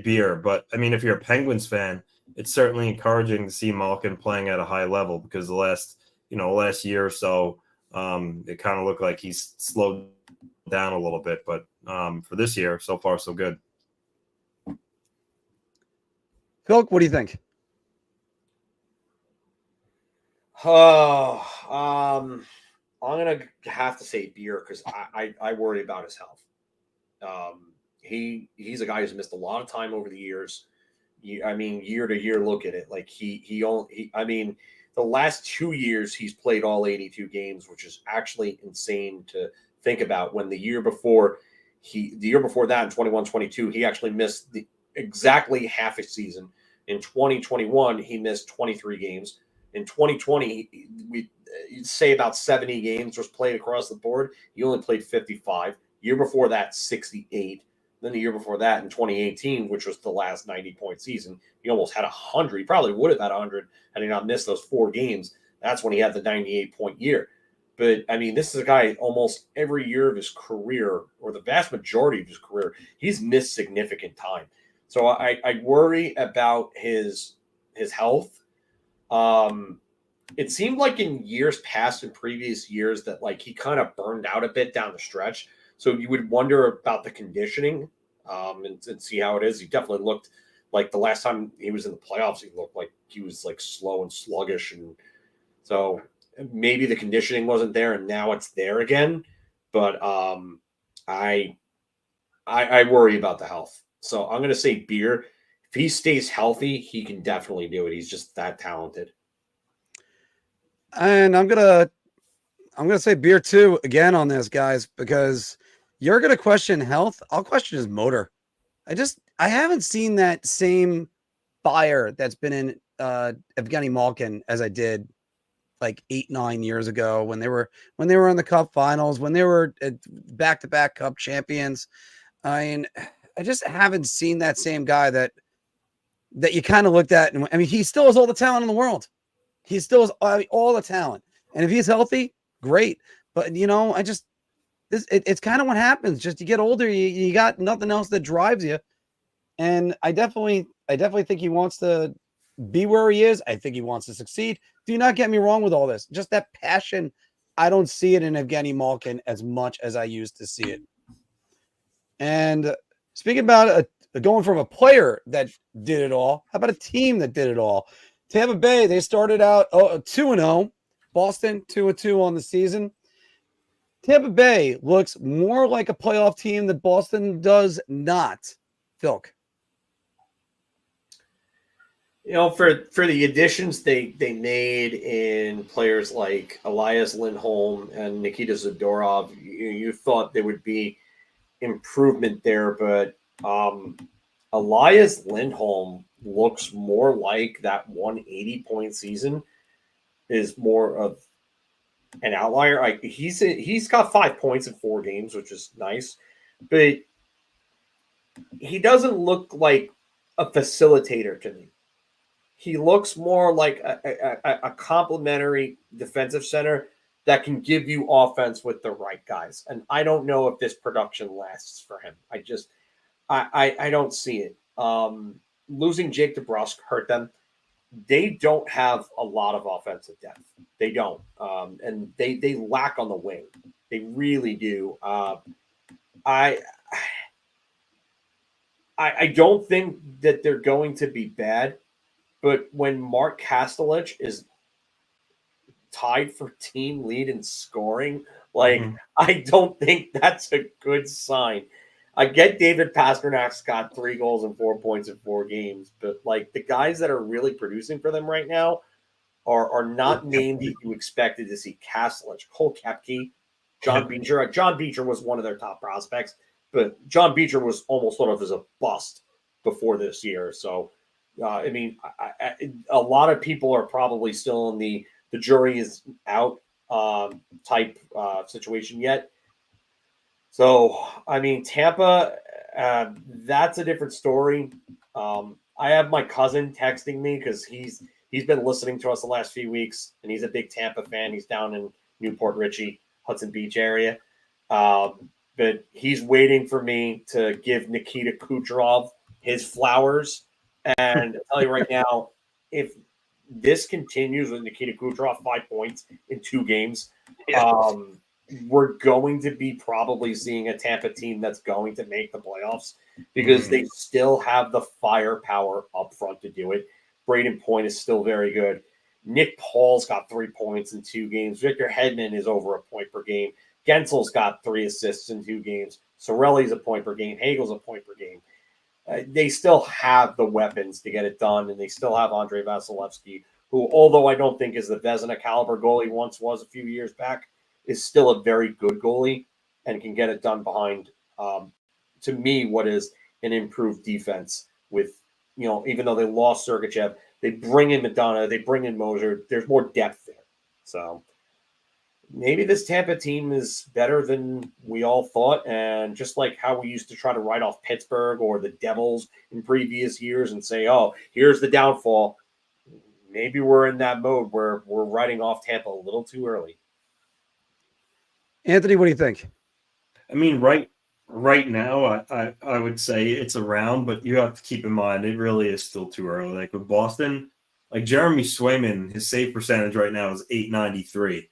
beer. But I mean, if you're a Penguins fan, it's certainly encouraging to see Malkin playing at a high level, because the last year or so, it kind of looked like he's slowed down a little bit. But for this year, so far so good. Phil, what do you think? Oh, I'm gonna have to say Beer, because I worry about his health. He's a guy who's missed a lot of time over the years. I mean, year to year, look at it. Like I mean, the last 2 years he's played all 82 games, which is actually insane to think about. When the year before that in 21-22, he actually missed exactly half a season. In 2021, he missed 23 games. In 2020, you'd say about 70 games was played across the board. He only played 55. Year before that, 68. Then the year before that, in 2018, which was the last 90-point season, he almost had 100. He probably would have had 100 had he not missed those 4 games. That's when he had the 98-point year. But, I mean, this is a guy almost every year of his career, or the vast majority of his career, he's missed significant time. So I worry about his health. It seemed like in years past, in previous years, that like he kind of burned out a bit down the stretch. So you would wonder about the conditioning, and see how it is. He definitely looked like the last time he was in the playoffs, he looked like he was like slow and sluggish. And so maybe the conditioning wasn't there and now it's there again. But I worry about the health. So I'm going to say Beer. If he stays healthy, he can definitely do it. He's just that talented. And I'm gonna say Beer too again on this, guys, because you're gonna question health. I'll question his motor. I haven't seen that same fire that's been in Evgeny Malkin as I did like 8-9 years ago when they were in the Cup Finals, when they were back-to-back Cup champions. I mean, I just haven't seen that same guy that you kind of looked at. And I mean, he still has all the talent in the world. He still has all the talent. And if he's healthy, great. But, it's kind of what happens. Just you get older, you got nothing else that drives you. And I definitely think he wants to be where he is. I think he wants to succeed. Do not get me wrong with all this. Just that passion, I don't see it in Evgeny Malkin as much as I used to see it. And speaking about going from a player that did it all, how about a team that did it all? Tampa Bay, they started out 2-0. Boston, 2-2 on the season. Tampa Bay looks more like a playoff team that Boston does not. Philk. For the additions they made in players like Elias Lindholm and Nikita Zadorov, you thought there would be improvement there, but Elias Lindholm looks more like that 180-point season is more of an outlier. Like he's got 5 points in 4 games, which is nice, but he doesn't look like a facilitator to me. He looks more like a complementary defensive center that can give you offense with the right guys. And I don't know if this production lasts for him. I don't see it. Losing Jake DeBrusk hurt them. They don't have a lot of offensive depth. They don't. And they lack on the wing. They really do. I don't think that they're going to be bad. But when Mark Kastelich is tied for team lead in scoring, I don't think that's a good sign. I get David Pasternak's got 3 goals and 4 points in 4 games, but the guys that are really producing for them right now are not named that you expected to see. Kastelich, Cole Koepke, John Beecher. John Beecher was one of their top prospects, but John Beecher was almost thought of as a bust before this year. So, I mean, a lot of people are probably still in the jury is out type situation yet. So, I mean, Tampa, that's a different story. I have my cousin texting me because he's been listening to us the last few weeks, and he's a big Tampa fan. He's down in Newport Richey, Hudson Beach area. But he's waiting for me to give Nikita Kucherov his flowers And I'll tell you right now, if this continues with Nikita Kucherov 5 points in 2 games, we're going to be probably seeing a Tampa team that's going to make the playoffs because they still have the firepower up front to do it. Braden Point is still very good. Nick Paul's got 3 points in 2 games. Victor Hedman is over a point per game. Gensel's got 3 assists in 2 games. Sorelli's a point per game. Hagel's a point per game. They still have the weapons to get it done, and they still have Andrei Vasilevsky, who, although I don't think is the Vezina caliber goalie once was a few years back, is still a very good goalie and can get it done behind, to me, what is an improved defense with, even though they lost Sergachev, they bring in Madonna, they bring in Moser. There's more depth there. So maybe this Tampa team is better than we all thought. And just like how we used to try to write off Pittsburgh or the Devils in previous years and say, oh, here's the downfall. Maybe we're in that mode where we're writing off Tampa a little too early. Anthony, what do you think? I mean, right now, I would say it's around, but you have to keep in mind it really is still too early. Like with Boston, like Jeremy Swayman, his save percentage right now is .893,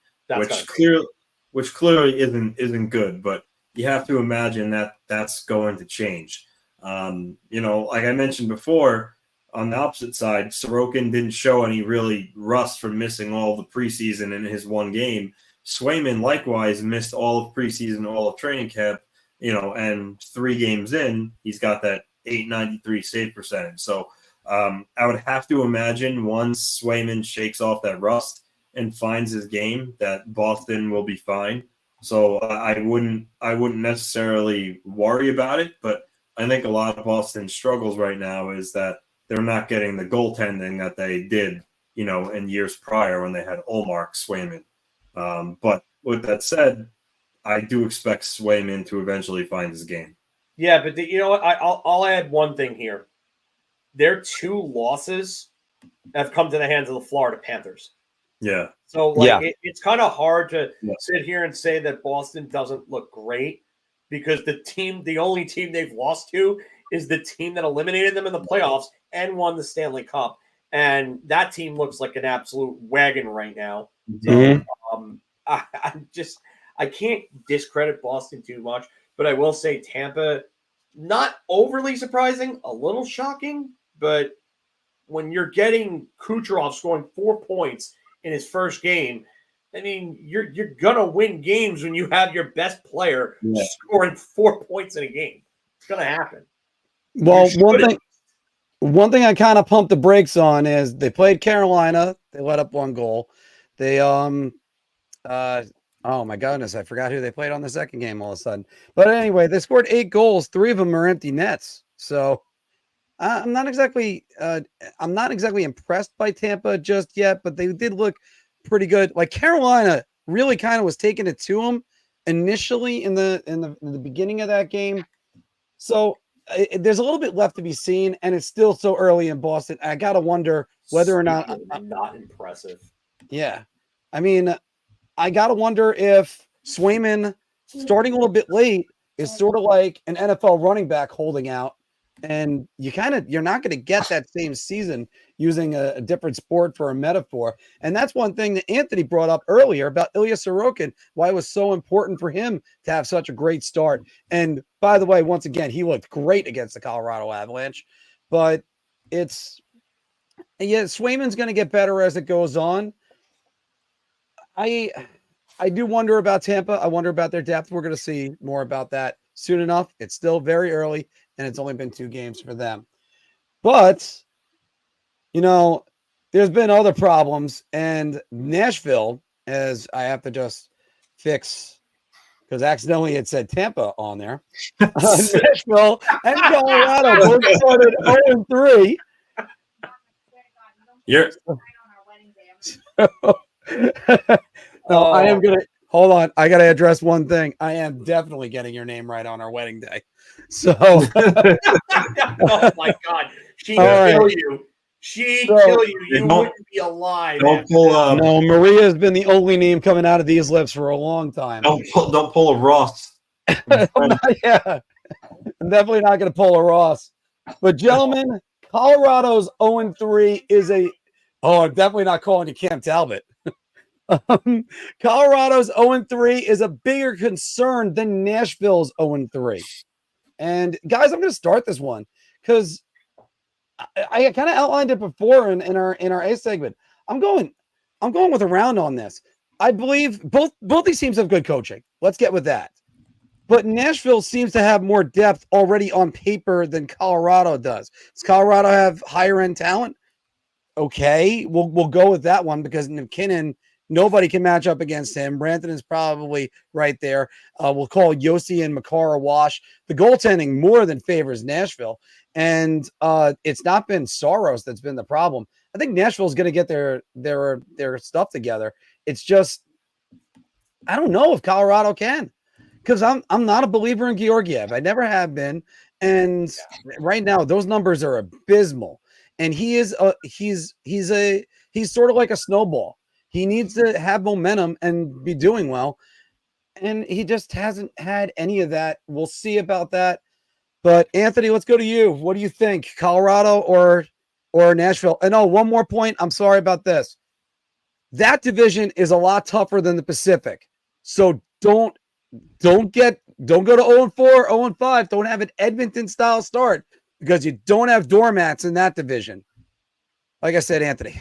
which clearly isn't good. But you have to imagine that that's going to change. Like I mentioned before, on the opposite side, Sorokin didn't show any really rust from missing all the preseason in his 1 game. Swayman likewise missed all of preseason, all of training camp, and 3 games in, he's got that .893 save percentage. So I would have to imagine once Swayman shakes off that rust and finds his game, that Boston will be fine. So I wouldn't necessarily worry about it, but I think a lot of Boston's struggles right now is that they're not getting the goaltending that they did, in years prior when they had Ullmark, Swayman. But with that said, I do expect Swayman to eventually find his game. Yeah, but you know what? I'll add one thing here. Their 2 losses have come to the hands of the Florida Panthers. Yeah. So it's kind of hard to sit here and say that Boston doesn't look great because the only team they've lost to is the team that eliminated them in the playoffs and won the Stanley Cup. And that team looks like an absolute wagon right now. So, I can't discredit Boston too much, but I will say Tampa, not overly surprising, a little shocking, but when you're getting Kucherov scoring 4 points in his first game, I mean, you're gonna win games when you have your best player scoring 4 points in a game. It's gonna happen. Well, one thing I kind of pumped the brakes on is they played Carolina. They let up 1 goal. They oh my goodness, I forgot who they played on the second game all of a sudden. But anyway, they scored 8 goals. 3 of them are empty nets. So I'm not exactly impressed by Tampa just yet, but they did look pretty good. Like Carolina really kind of was taking it to them initially in the beginning of that game. So there's a little bit left to be seen, and it's still so early in Boston. I gotta wonder whether or not not impressive. Yeah, I mean, I gotta wonder if Swayman starting a little bit late is sort of like an NFL running back holding out, and you're not going to get that same season using a different sport for a metaphor. And that's one thing that Anthony brought up earlier about Ilya Sorokin, why it was so important for him to have such a great start. And by the way, once again, he looked great against the Colorado Avalanche, but Swayman's going to get better as it goes on. I do wonder about Tampa. I wonder about their depth. We're going to see more about that soon enough. It's still very early, and it's only been 2 games for them. But, there's been other problems, and Nashville, as I have to just fix, because accidentally it said Tampa on there. Nashville and Colorado both started 0-3. No, I am going to hold on. I got to address one thing. I am definitely getting your name right on our wedding day. So, oh my God, she'd kill you. She'd kill you. You wouldn't be alive. Don't pull No, Maria has been the only name coming out of these lips for a long time. Don't pull a Ross. Yeah, I'm definitely not going to pull a Ross. But gentlemen, Colorado's 0-3 is a. Oh, I'm definitely not calling you Cam Talbot. Colorado's 0-3 is a bigger concern than Nashville's 0-3. And guys, I'm going to start this one because I kind of outlined it before in our A segment. I'm going with a round on this. I believe both these teams have good coaching. Let's get with that. But Nashville seems to have more depth already on paper than Colorado does. Does Colorado have higher end talent? Okay, we'll go with that one because McKinnon, nobody can match up against him. Branton is probably right there. We'll call Yossi and Makar a wash. The goaltending more than favors Nashville, and it's not been Saros that's been the problem. I think Nashville's going to get their stuff together. It's just I don't know if Colorado can, because I'm not a believer in Georgiev. I never have been, and right now those numbers are abysmal. And he's sort of like a snowball. He needs to have momentum and be doing well. And he just hasn't had any of that. We'll see about that. But Anthony, let's go to you. What do you think? Colorado or Nashville? And one more point. I'm sorry about this. That division is a lot tougher than the Pacific. So don't go to 0-4, 0-5. Don't have an Edmonton style start, because you don't have doormats in that division. Like I said, Anthony.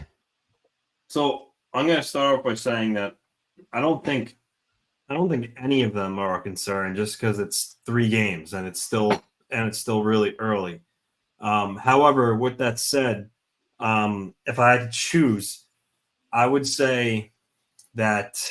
So I'm going to start off by saying that I don't think any of them are a concern just because it's 3 games and it's still really early. However, with that said, if I had to choose, I would say that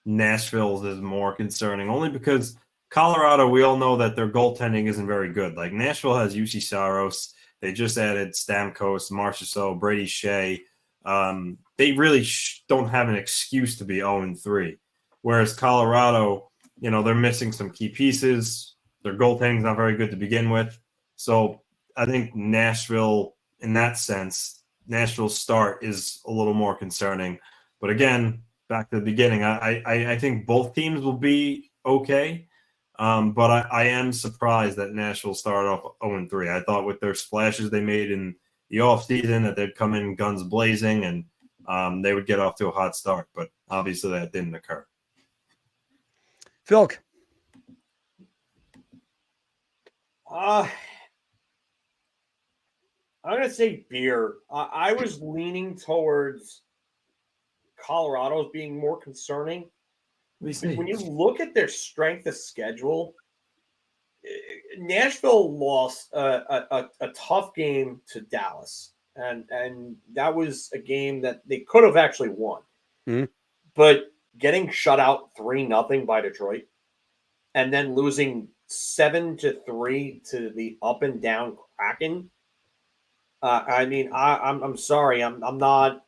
Nashville's is more concerning, only because Colorado, we all know that their goaltending isn't very good. Like Nashville has UC Saros. They just added Stamkos, Marchessault, Brady Shea. They really don't have an excuse to be 0-3. Whereas Colorado, they're missing some key pieces. Their goaltending's not very good to begin with. So I think Nashville, in that sense, Nashville's start is a little more concerning. But again, back to the beginning, I think both teams will be okay. But I am surprised that Nashville started off 0-3. I thought with their splashes they made in the offseason that they'd come in guns blazing and they would get off to a hot start. But obviously that didn't occur. Phil. I'm going to say beer. I was leaning towards Colorado's being more concerning. When you look at their strength of schedule, Nashville lost a tough game to Dallas, and that was a game that they could have actually won. Mm-hmm. But getting shut out 3-0 by Detroit, and then losing 7-3 to the up and down Kraken. I'm sorry, I'm not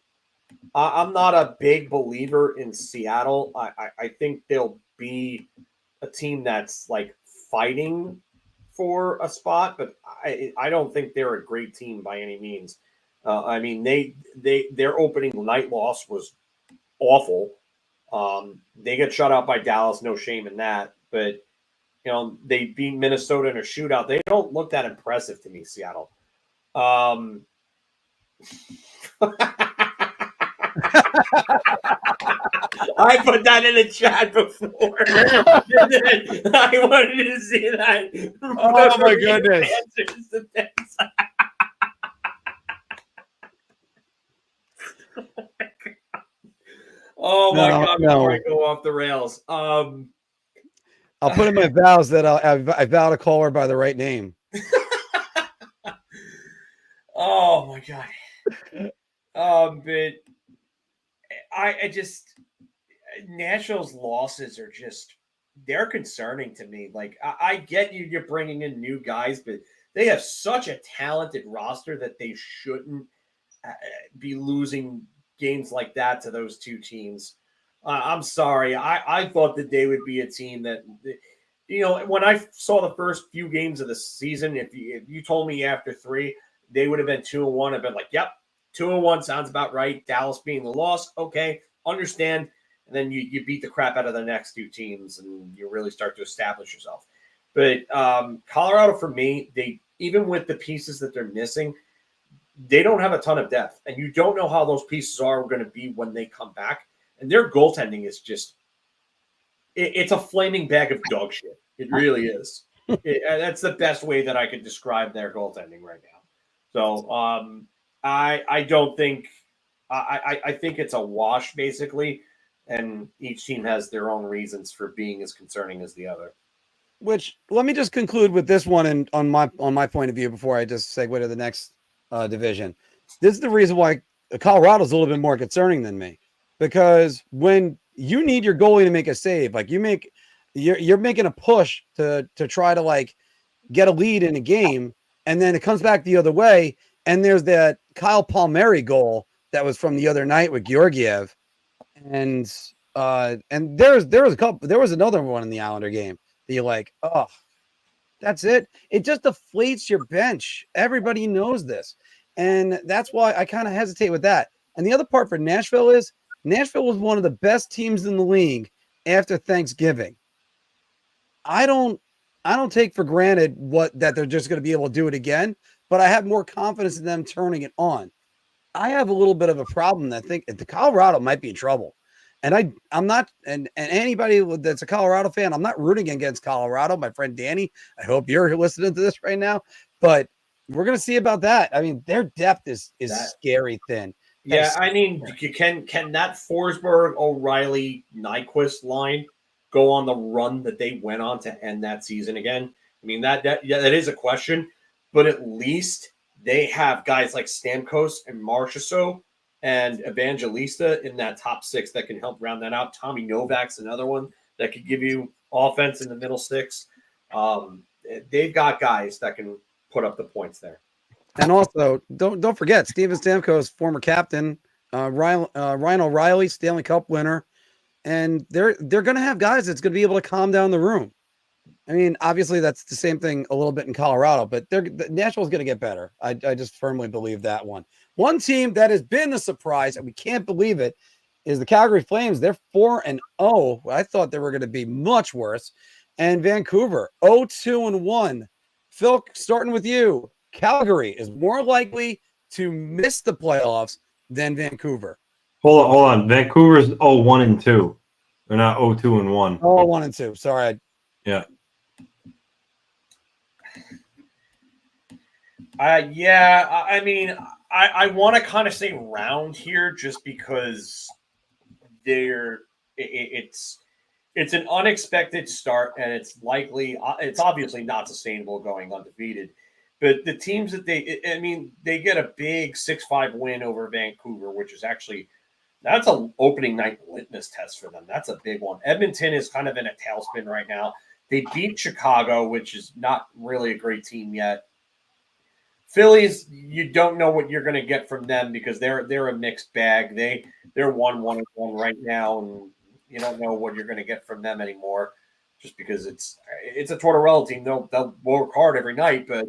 a big believer in Seattle. I think they'll be a team that's like fighting for a spot, but I don't think they're a great team by any means. Their opening night loss was awful. They get shut out by Dallas, no shame in that. But they beat Minnesota in a shootout. They don't look that impressive to me, Seattle. I put that in the chat before. I wanted to see that. Oh my goodness. Oh my God! Before I go off the rails, I'll put in my vows that I vow to call her by the right name. Oh my God! But I just Nashville's losses are they're concerning to me. Like I get you're bringing in new guys, but they have such a talented roster that they shouldn't be losing games like that to those two teams. I'm sorry. I thought that they would be a team that, when I saw the first few games of the season, if you told me after 3, they would have been 2-1. I've been like, yep, 2-1 sounds about right. Dallas being the loss. Okay, understand. And then you beat the crap out of the next 2 teams and you really start to establish yourself. But Colorado, for me, they, even with the pieces that they're missing, they don't have a ton of depth, and you don't know how those pieces are going to be when they come back. And their goaltending is just it's a flaming bag of dog shit. It really is. That's the best way that I could describe their goaltending right now. So I don't think I think it's a wash basically, and each team has their own reasons for being as concerning as the other. Which let me just conclude with this one, and on my point of view before I just segue to the next division. This is the reason why Colorado's a little bit more concerning than me, because when you need your goalie to make a save, like you're making a push to try to like get a lead in a game, and then it comes back the other way, and there's that Kyle Palmieri goal that was from the other night with Georgiev, and there was another one in the Islander game that you're like, oh, that's it. It just deflates your bench. Everybody knows this, and that's why I kind of hesitate with that. And the other part for Nashville is Nashville was one of the best teams in the league after Thanksgiving. I don't take for granted that they're just going to be able to do it again, but I have more confidence in them turning it on. I have a little bit of a problem that I think the Colorado might be in trouble. And I'm not, and anybody that's a Colorado fan, I'm not rooting against Colorado. My friend Danny, I hope you're listening to this right now, but we're going to see about that. I mean, their depth is scary thin. Yeah, I mean, can that Forsberg, O'Reilly, Nyquist line go on the run that they went on to end that season again? I mean, that is a question, but at least they have guys like Stamkos and Marchessault and Evangelista in that top six that can help round that out. Tommy Novak's another one that could give you offense in the middle six. They've got guys that can put up the points there. And also, don't forget Steven Stamkos, former captain, Ryan O'Reilly, Stanley Cup winner, and they're going to have guys that's going to be able to calm down the room. I mean, obviously that's the same thing a little bit in Colorado, but Nashville's going to get better. I just firmly believe that one. One team that has been a surprise, and we can't believe it, is the Calgary Flames. They're 4-0. I thought they were going to be much worse. And Vancouver, 0-2-1. Phil, starting with you. Calgary is more likely to miss the playoffs than Vancouver. Hold on. Vancouver's 0-1-2. They're not 0-2-1. 0-1-2. Sorry. Yeah. I mean, I want to kind of say round here just because it's an unexpected start, and it's obviously not sustainable going undefeated. But the teams that they get a big 6-5 win over Vancouver, which is actually that's an opening night litmus test for them. That's a big one. Edmonton is kind of in a tailspin right now. They beat Chicago, which is not really a great team yet. Phillies, you don't know what you're going to get from them because they're a mixed bag. They're 1-1 right now, and you don't know what you're going to get from them anymore, just because it's a Tortorella team. They'll work hard every night, but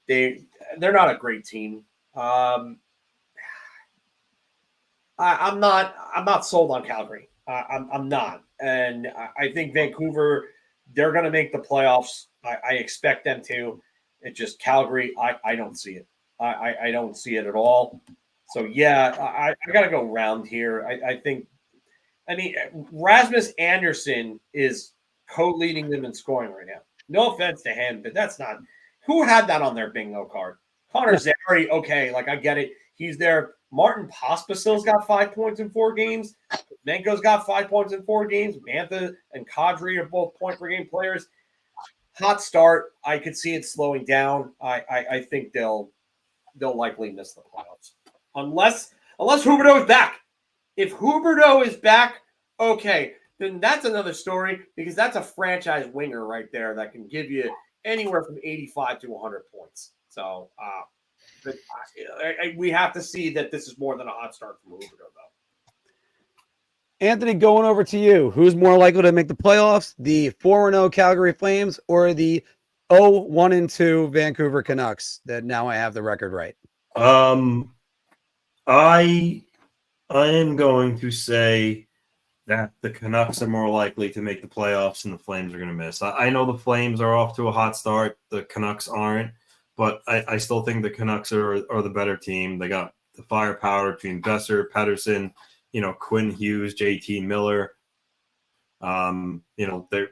they're not a great team. I'm not sold on Calgary. I'm not, and I think Vancouver, they're going to make the playoffs. I expect them to. It's just Calgary. I don't see it. I don't see it at all. So yeah, I got to go round here. I think. I mean, Rasmus Anderson is co-leading them in scoring right now. No offense to him, but that's not who had that on their bingo card. Connor Zary, okay, like I get it. He's there. Martin Pospisil's got 5 points in 4 games. Menko's got 5 points in 4 games. Mantha and Kadri are both point per game players. Hot start. I could see it slowing down. I think they'll likely miss the playoffs unless Huberdeau is back. If Huberdeau is back, okay, then that's another story because that's a franchise winger right there that can give you anywhere from 85 to 100 points. So, but we have to see that this is more than a hot start from Huberdeau, though. Anthony, going over to you. Who's more likely to make the playoffs? The 4-0 Calgary Flames or the 0-1-2 Vancouver Canucks? That now I have the record right. I am going to say that the Canucks are more likely to make the playoffs and the Flames are going to miss. I know the Flames are off to a hot start. The Canucks aren't. but I still think the Canucks are the better team. They got the firepower between Besser, Pedersen, Quinn Hughes, JT Miller, they're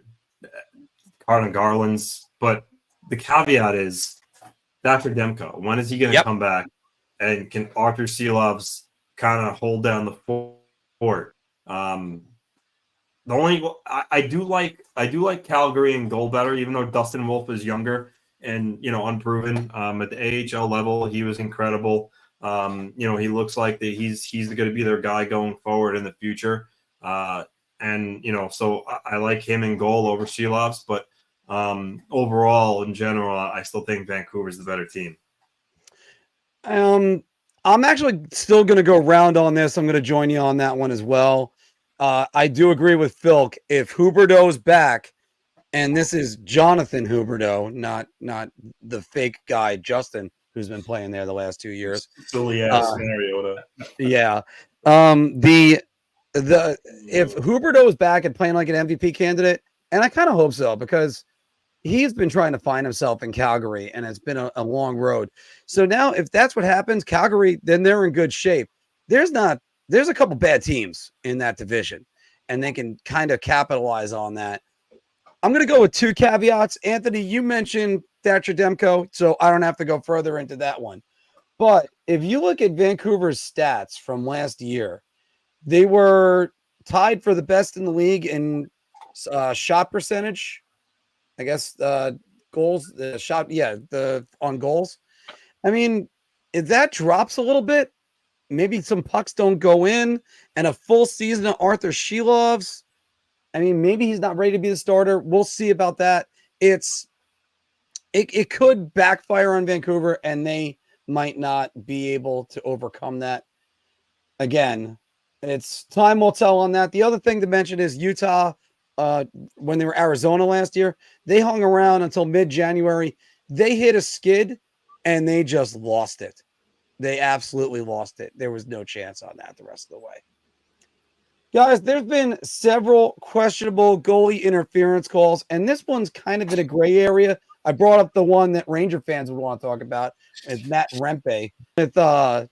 Carden Garland's. But the caveat is Thatcher Demko. When is he going to come back? And can Arthur Silovs kind of hold down the fort? The only I do like Calgary and goal better, even though Dustin Wolf is younger and unproven. At the AHL level, he was incredible. He looks like that he's going to be their guy going forward in the future. So I like him in goal over Silovs, but overall in general, I still think Vancouver's the better team. I'm actually still going to go round on this. I'm going to join you on that one as well. I do agree with Phil. If Huberdeau's back, and this is Jonathan Huberdeau, not the fake guy Justin, who's been playing there the last 2 years. Silly ass Mariota. Yeah. If Huberdeau is back and playing like an MVP candidate, and I kind of hope so, because he's been trying to find himself in Calgary, and it's been a long road. So now, if that's what happens, Calgary, then they're in good shape. There's a couple bad teams in that division, and they can kind of capitalize on that. I'm going to go with two caveats. Anthony, you mentioned Thatcher Demko, so I don't have to go further into that one. But if you look at Vancouver's stats from last year, they were tied for the best in the league in shot percentage. I guess goals, on goals. I mean, if that drops a little bit, maybe some pucks don't go in, and a full season of Arthur Silovs. I mean, maybe he's not ready to be the starter. We'll see about that. It could backfire on Vancouver, and they might not be able to overcome that. Again, it's time will tell on that. The other thing to mention is Utah. When they were Arizona last year, they hung around until mid-January. They hit a skid, and they just lost it. They absolutely lost it. There was no chance on that the rest of the way. Guys, there's been several questionable goalie interference calls, and this one's kind of in a gray area. I brought up the one that Ranger fans would want to talk about, is Matt Rempe. With the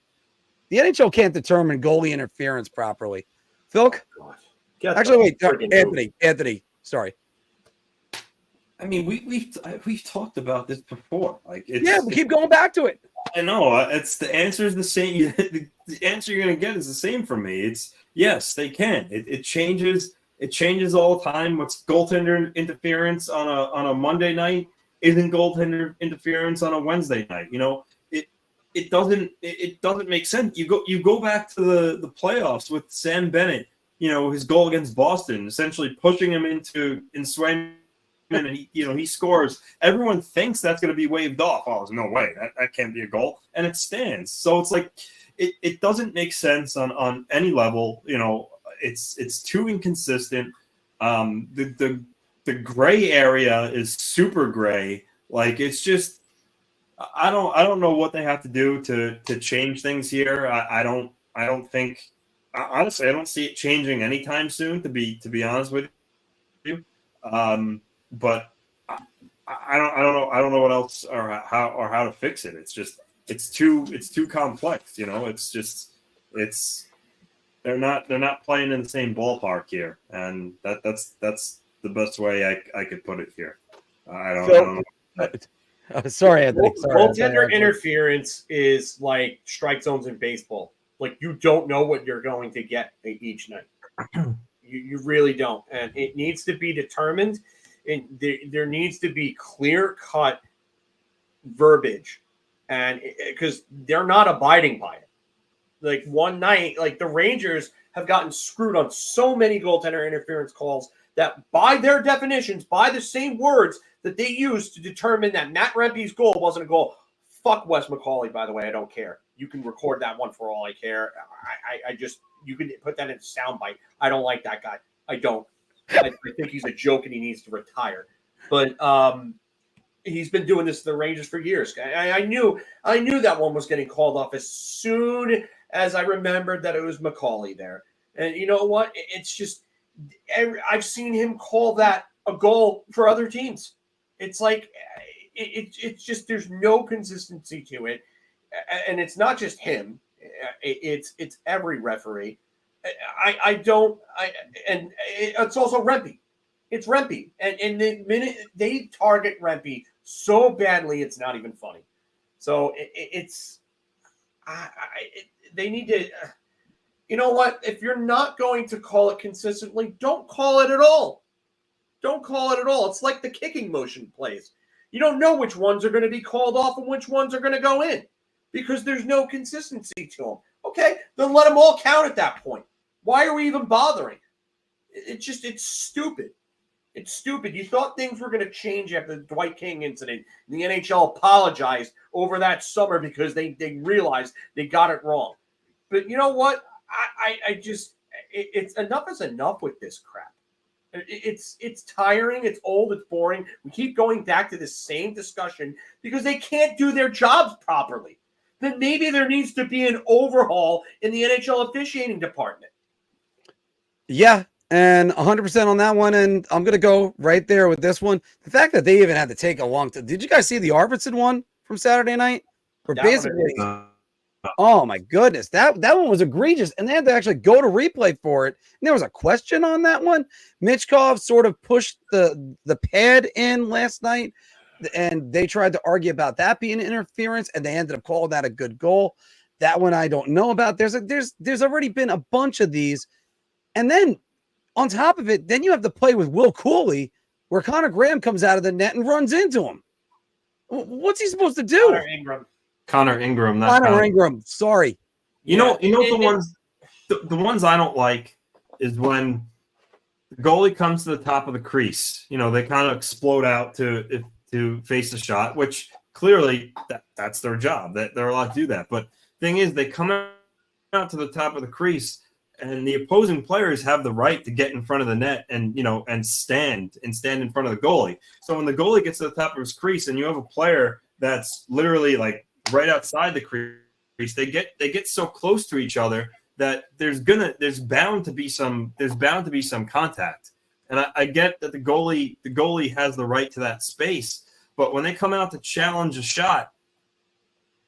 NHL can't determine goalie interference properly. Phil? Actually, wait, Anthony. Sorry. I mean, we've talked about this before. We keep going back to it. I know. It's the answer is the same. The answer you're going to get is the same from me. It's yes, they can. It changes. It changes all the time. What's goaltender interference on a Monday night isn't goaltender interference on a Wednesday night. It doesn't make sense. You go back to the playoffs with Sam Bennett. His goal against Boston, essentially pushing him in Swayman, and he scores. Everyone thinks that's going to be waved off. Oh, there's no way that can't be a goal, and it stands. So it's like it doesn't make sense on any level. It's too inconsistent. The gray area is super gray. Like it's just I don't know what they have to do to change things here. I don't think. Honestly, I don't see it changing anytime soon. To be honest with you, but I don't know what else or how to fix it. It's too complex. They're not playing in the same ballpark here, and that's the best way I could put it here. I don't know. Sorry, Anthony. Goaltender interference is like strike zones in baseball. Like you don't know what you're going to get each night. You really don't, and it needs to be determined. There needs to be clear-cut verbiage, and because they're not abiding by it. Like one night, like the Rangers have gotten screwed on so many goaltender interference calls that, by their definitions, by the same words that they used to determine that Matt Rempe's goal wasn't a goal. Fuck Wes McCauley, by the way. I don't care. You can record that one for all I care. You can put that in a soundbite. I don't like that guy. I don't. I think he's a joke and he needs to retire. But he's been doing this to the Rangers for years. I knew that one was getting called off as soon as I remembered that it was McCauley there. And you know what? It's just I've seen him call that a goal for other teams. It's like it's just there's no consistency to it, and it's not just him. It's every referee. And it's also Rempe. It's Rempe, and the minute they target Rempe so badly, it's not even funny. So they need to. You know what? If you're not going to call it consistently, don't call it at all. Don't call it at all. It's like the kicking motion plays. You don't know which ones are going to be called off and which ones are going to go in because there's no consistency to them. Okay, then let them all count at that point. Why are we even bothering? It's stupid. It's stupid. You thought things were going to change after the Dwight King incident. The NHL apologized over that summer because they realized they got it wrong. But you know what? It's enough is enough with this crap. It's tiring. It's old. It's boring. We keep going back to the same discussion because they can't do their jobs properly. Then maybe there needs to be an overhaul in the NHL officiating department. Yeah, and 100% on that one. And I'm going to go right there with this one. The fact that they even had to take a long time. Did you guys see the Arvidsson one from Saturday night? Where basically, oh my goodness, that one was egregious. And they had to actually go to replay for it. And there was a question on that one. Michkov sort of pushed the pad in last night. And they tried to argue about that being interference. And they ended up calling that a good goal. That one I don't know about. There's already been a bunch of these. And then on top of it, then you have the play with Will Cooley where Connor Graham comes out of the net and runs into him. What's he supposed to do? Connor Ingram. Sorry. You know the ones I don't like is when the goalie comes to the top of the crease. You know, they kind of explode out to face the shot, which clearly that's their job. That they're allowed to do that. But thing is, they come out to the top of the crease. And the opposing players have the right to get in front of the net and stand in front of the goalie. So when the goalie gets to the top of his crease and you have a player that's literally like right outside the crease, they get so close to each other that there's bound to be some contact. And I get that the goalie has the right to that space, but when they come out to challenge a shot,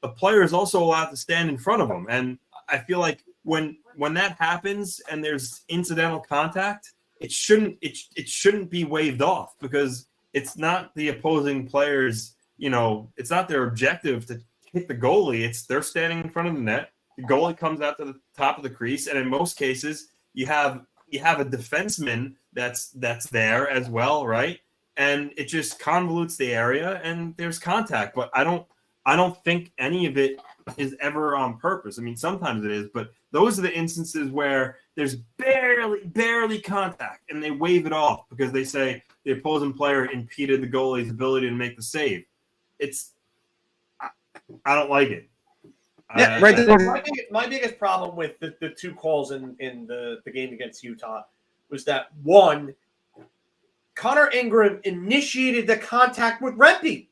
the player is also allowed to stand in front of them. And I feel like when that happens and there's incidental contact, it shouldn't be waved off because it's not the opposing players, it's not their objective to hit the goalie. They're standing in front of the net. The goalie comes out to the top of the crease, and in most cases, you have a defenseman that's there as well, right? And it just convolutes the area, and there's contact. But I don't think any of it is ever on purpose. I mean, sometimes it is, but those are the instances where there's barely contact, and they wave it off because they say the opposing player impeded the goalie's ability to make the save. I don't like it. Yeah, right. My biggest problem with the two calls in the game against Utah was that one, Connor Ingram initiated the contact with Rempe.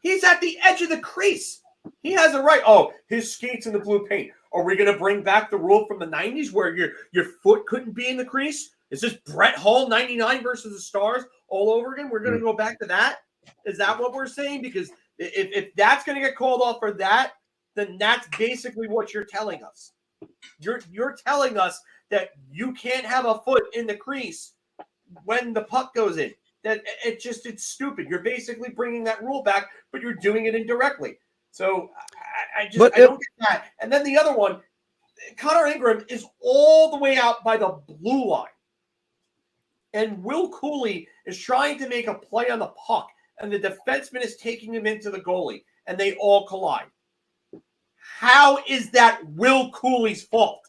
He's at the edge of the crease. He has a right. Oh, his skates in the blue paint. Are we going to bring back the rule from the 90s where your foot couldn't be in the crease? Is this Brett Hull 99 versus the Stars all over again? We're going to go back to that? Is that what we're saying? Because if that's going to get called off for that, then that's basically what you're telling us. You're telling us that you can't have a foot in the crease when the puck goes in. That it's stupid. You're basically bringing that rule back, but you're doing it indirectly. So I don't get that. And then the other one, Connor Ingram is all the way out by the blue line. And Will Cooley is trying to make a play on the puck, and the defenseman is taking him into the goalie, and they all collide. How is that Will Cooley's fault?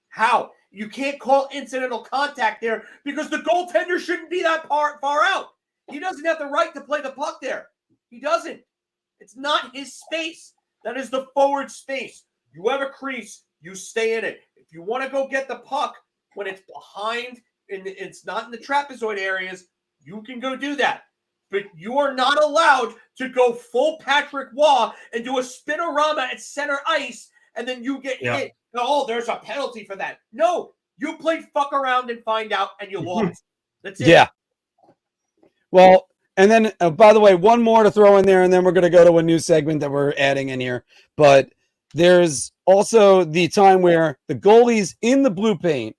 How? You can't call incidental contact there because the goaltender shouldn't be that far out. He doesn't have the right to play the puck there. He doesn't. It's not his space. That is the forward space. You have a crease, you stay in it. If you want to go get the puck when it's behind and it's not in the trapezoid areas, you can go do that. But you are not allowed to go full Patrick Waugh and do a spinorama at center ice, and then you get hit. Oh, there's a penalty for that. No, you played fuck around and find out, and you lost. That's it. Yeah. Well, And then, by the way, one more to throw in there, and then we're going to go to a new segment that we're adding in here. But there's also the time where the goalie's in the blue paint,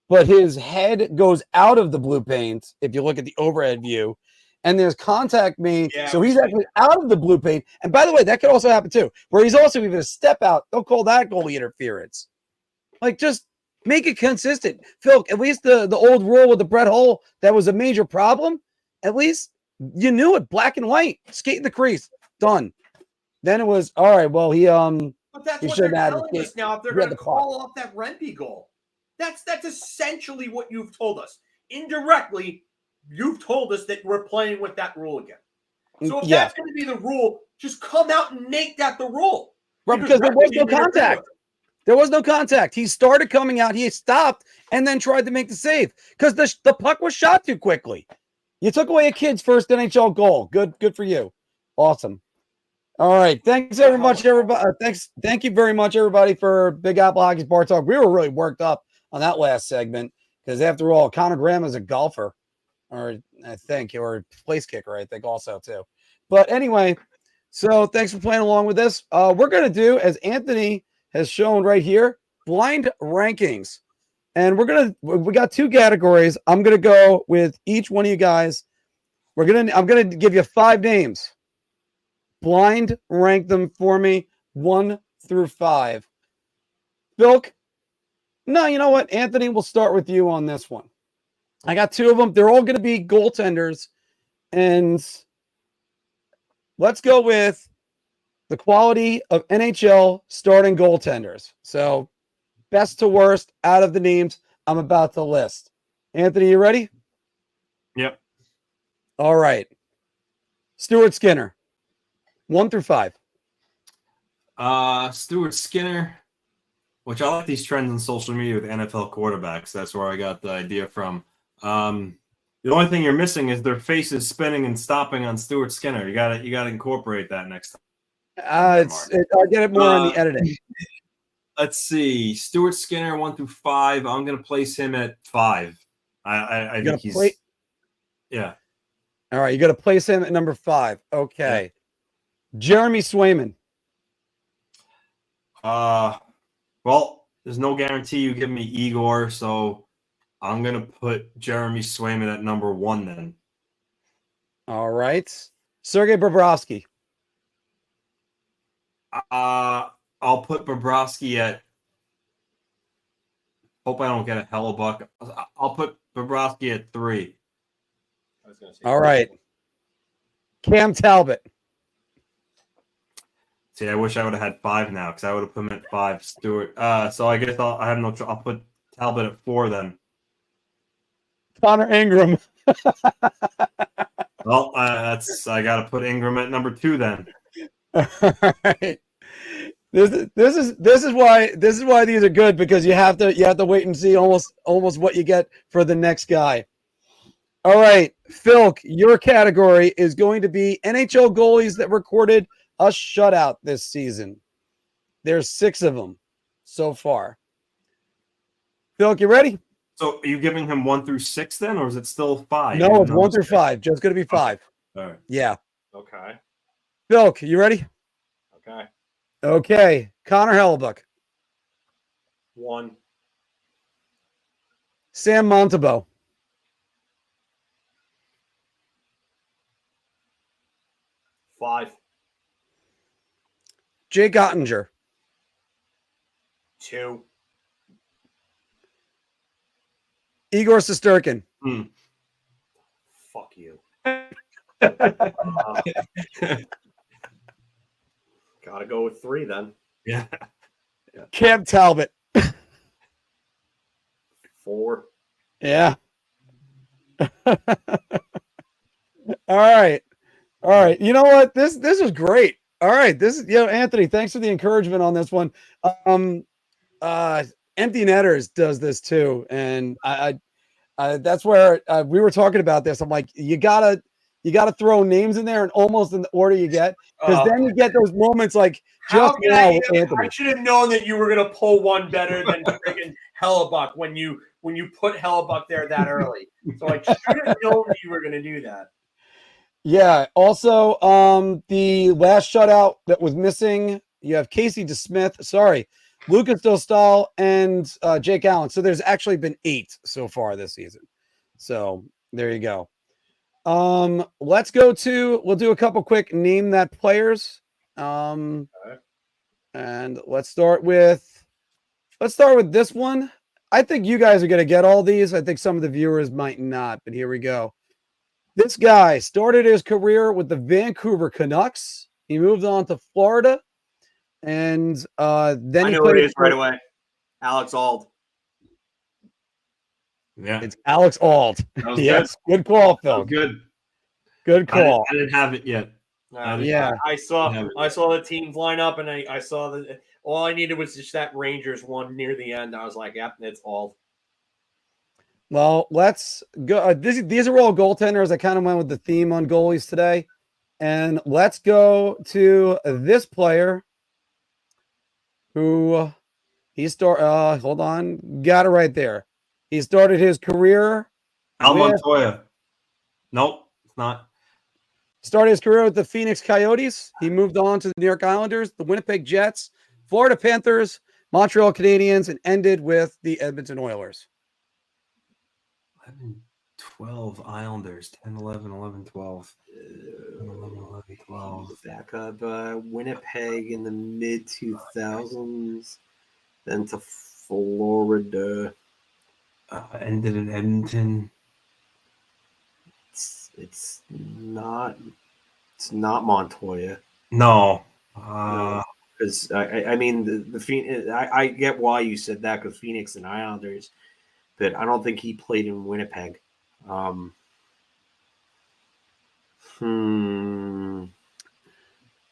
but his head goes out of the blue paint, if you look at the overhead view, and there's contact made. Yeah, so he's actually out of the blue paint. And by the way, that could also happen too, where he's also even a step out. Don't call that goalie interference. Like, just make it consistent. Phil, at least the old rule with the Brett Hull, that was a major problem. At least you knew it, black and white. Skate the crease. Done. Then it was, all right, well, But that's he what they're shouldn't have telling it. us now if they're He had going to the clock. call off that Rempe goal. That's essentially what you've told us. Indirectly, you've told us that we're playing with that rule again. So if that's going to be the rule, just come out and make that the rule. Right, because there was no contact. There was no contact. He started coming out, he stopped, and then tried to make the save because the puck was shot too quickly. You took away a kid's first NHL goal. Good for you. Awesome. All right. Thanks very much, everybody. Thank you very much, everybody, for Big Apple Hockey's Bar Talk. We were really worked up on that last segment because, after all, Connor Graham is a golfer, or I think, or place kicker, I think, also too. But anyway, so thanks for playing along with this. We're going to do, as Anthony has shown right here, blind rankings. And we got two categories. I'm going to go with each one of you guys. I'm going to give you 5 names. Blind rank them for me 1 through 5. Bilk, no, you know what? Anthony, we'll start with you on this one. I got 2 of them. They're all going to be goaltenders. And let's go with the quality of NHL starting goaltenders. So, best to worst out of the names I'm about to list. Anthony, you ready? Yep. All right. Stuart Skinner, 1 through 5. Stuart Skinner, which I like these trends on social media with NFL quarterbacks. That's where I got the idea from. The only thing you're missing is their faces spinning and stopping on Stuart Skinner. You gotta incorporate that next time. I'll get it more in the editing. Let's see. Stuart Skinner, 1 through 5. I'm going to place him at 5. I think he's... Yeah. All right. You got to place him at number 5. Okay. Yeah. Jeremy Swayman. Well, there's no guarantee you give me Igor, so I'm going to put Jeremy Swayman at number 1 then. All right. Sergei Bobrovsky. I'll put Bobrovsky at. Hope I don't get a Hellebuck. I'll put Bobrovsky at 3. All right. Cam Talbot. See, I wish I would have had 5 now because I would have put him at 5. Stewart. So I guess I'll put Talbot at 4 then. Connor Ingram. Well, I got to put Ingram at number 2 then. All right. This is why these are good, because you have to wait and see almost what you get for the next guy. All right, Phil, your category is going to be NHL goalies that recorded a shutout this season. There's 6 of them so far. Phil, you ready? So are you giving him 1 through 6 then, or is it still 5? No, it's 1 through 5. Just going to be 5. All right. Yeah. Okay. Phil, you ready? Okay. Okay. Connor Hellebuck. 1. Sam Montembeault. 5. Jake Ottinger. 2. Igor Shesterkin. Fuck you. Gotta go with 3 then. Yeah. Cam Talbot. 4. Yeah. All right. You know what? This was great. All right. Anthony, thanks for the encouragement on this one. Empty Netters does this too. And I that's where we were talking about this. I'm like, you gotta throw names in there and almost in the order you get, because then you get those moments like just now with Anthony. I should have known that you were gonna pull one better than friggin' Hellebuck when you put Hellebuck there that early. So I should have known you were gonna do that. Yeah. Also, the last shutout that was missing, you have Casey DeSmith. Sorry, Lucas Dostal and Jake Allen. So there's actually been 8 so far this season. So there you go. We'll do a couple quick name that players. And let's start with this one. I think you guys are going to get all these. I think some of the viewers might not, but here we go. This guy started his career with the Vancouver Canucks. He moved on to Florida, and then he know who it played is right away. Alex Ald. Yeah, It's Alex Ald. that was Yes, good call, good. That Phil. was good. Good call. I didn't have it yet. Yeah. I saw the teams line up, and I saw that all I needed was just that Rangers one near the end. I was like, "Yep, it's all." Well, let's go. These are all goaltenders. I kind of went with the theme on goalies today, and let's go to this player who hold on, got it right there. He started his career. Al Montoya. Nope, it's not. Started his career with the Phoenix Coyotes. He moved on to the New York Islanders, the Winnipeg Jets, Florida Panthers, Montreal Canadiens, and ended with the Edmonton Oilers. 11, 12 Islanders, 10, 11, 11, 12. 11, 11, 12. Back up Winnipeg in the mid 2000s, then to Florida. Ended in Edmonton. It's not Montoya. No. Because I mean the Phoenix. I get why you said that, because Phoenix and Islanders, but I don't think he played in Winnipeg.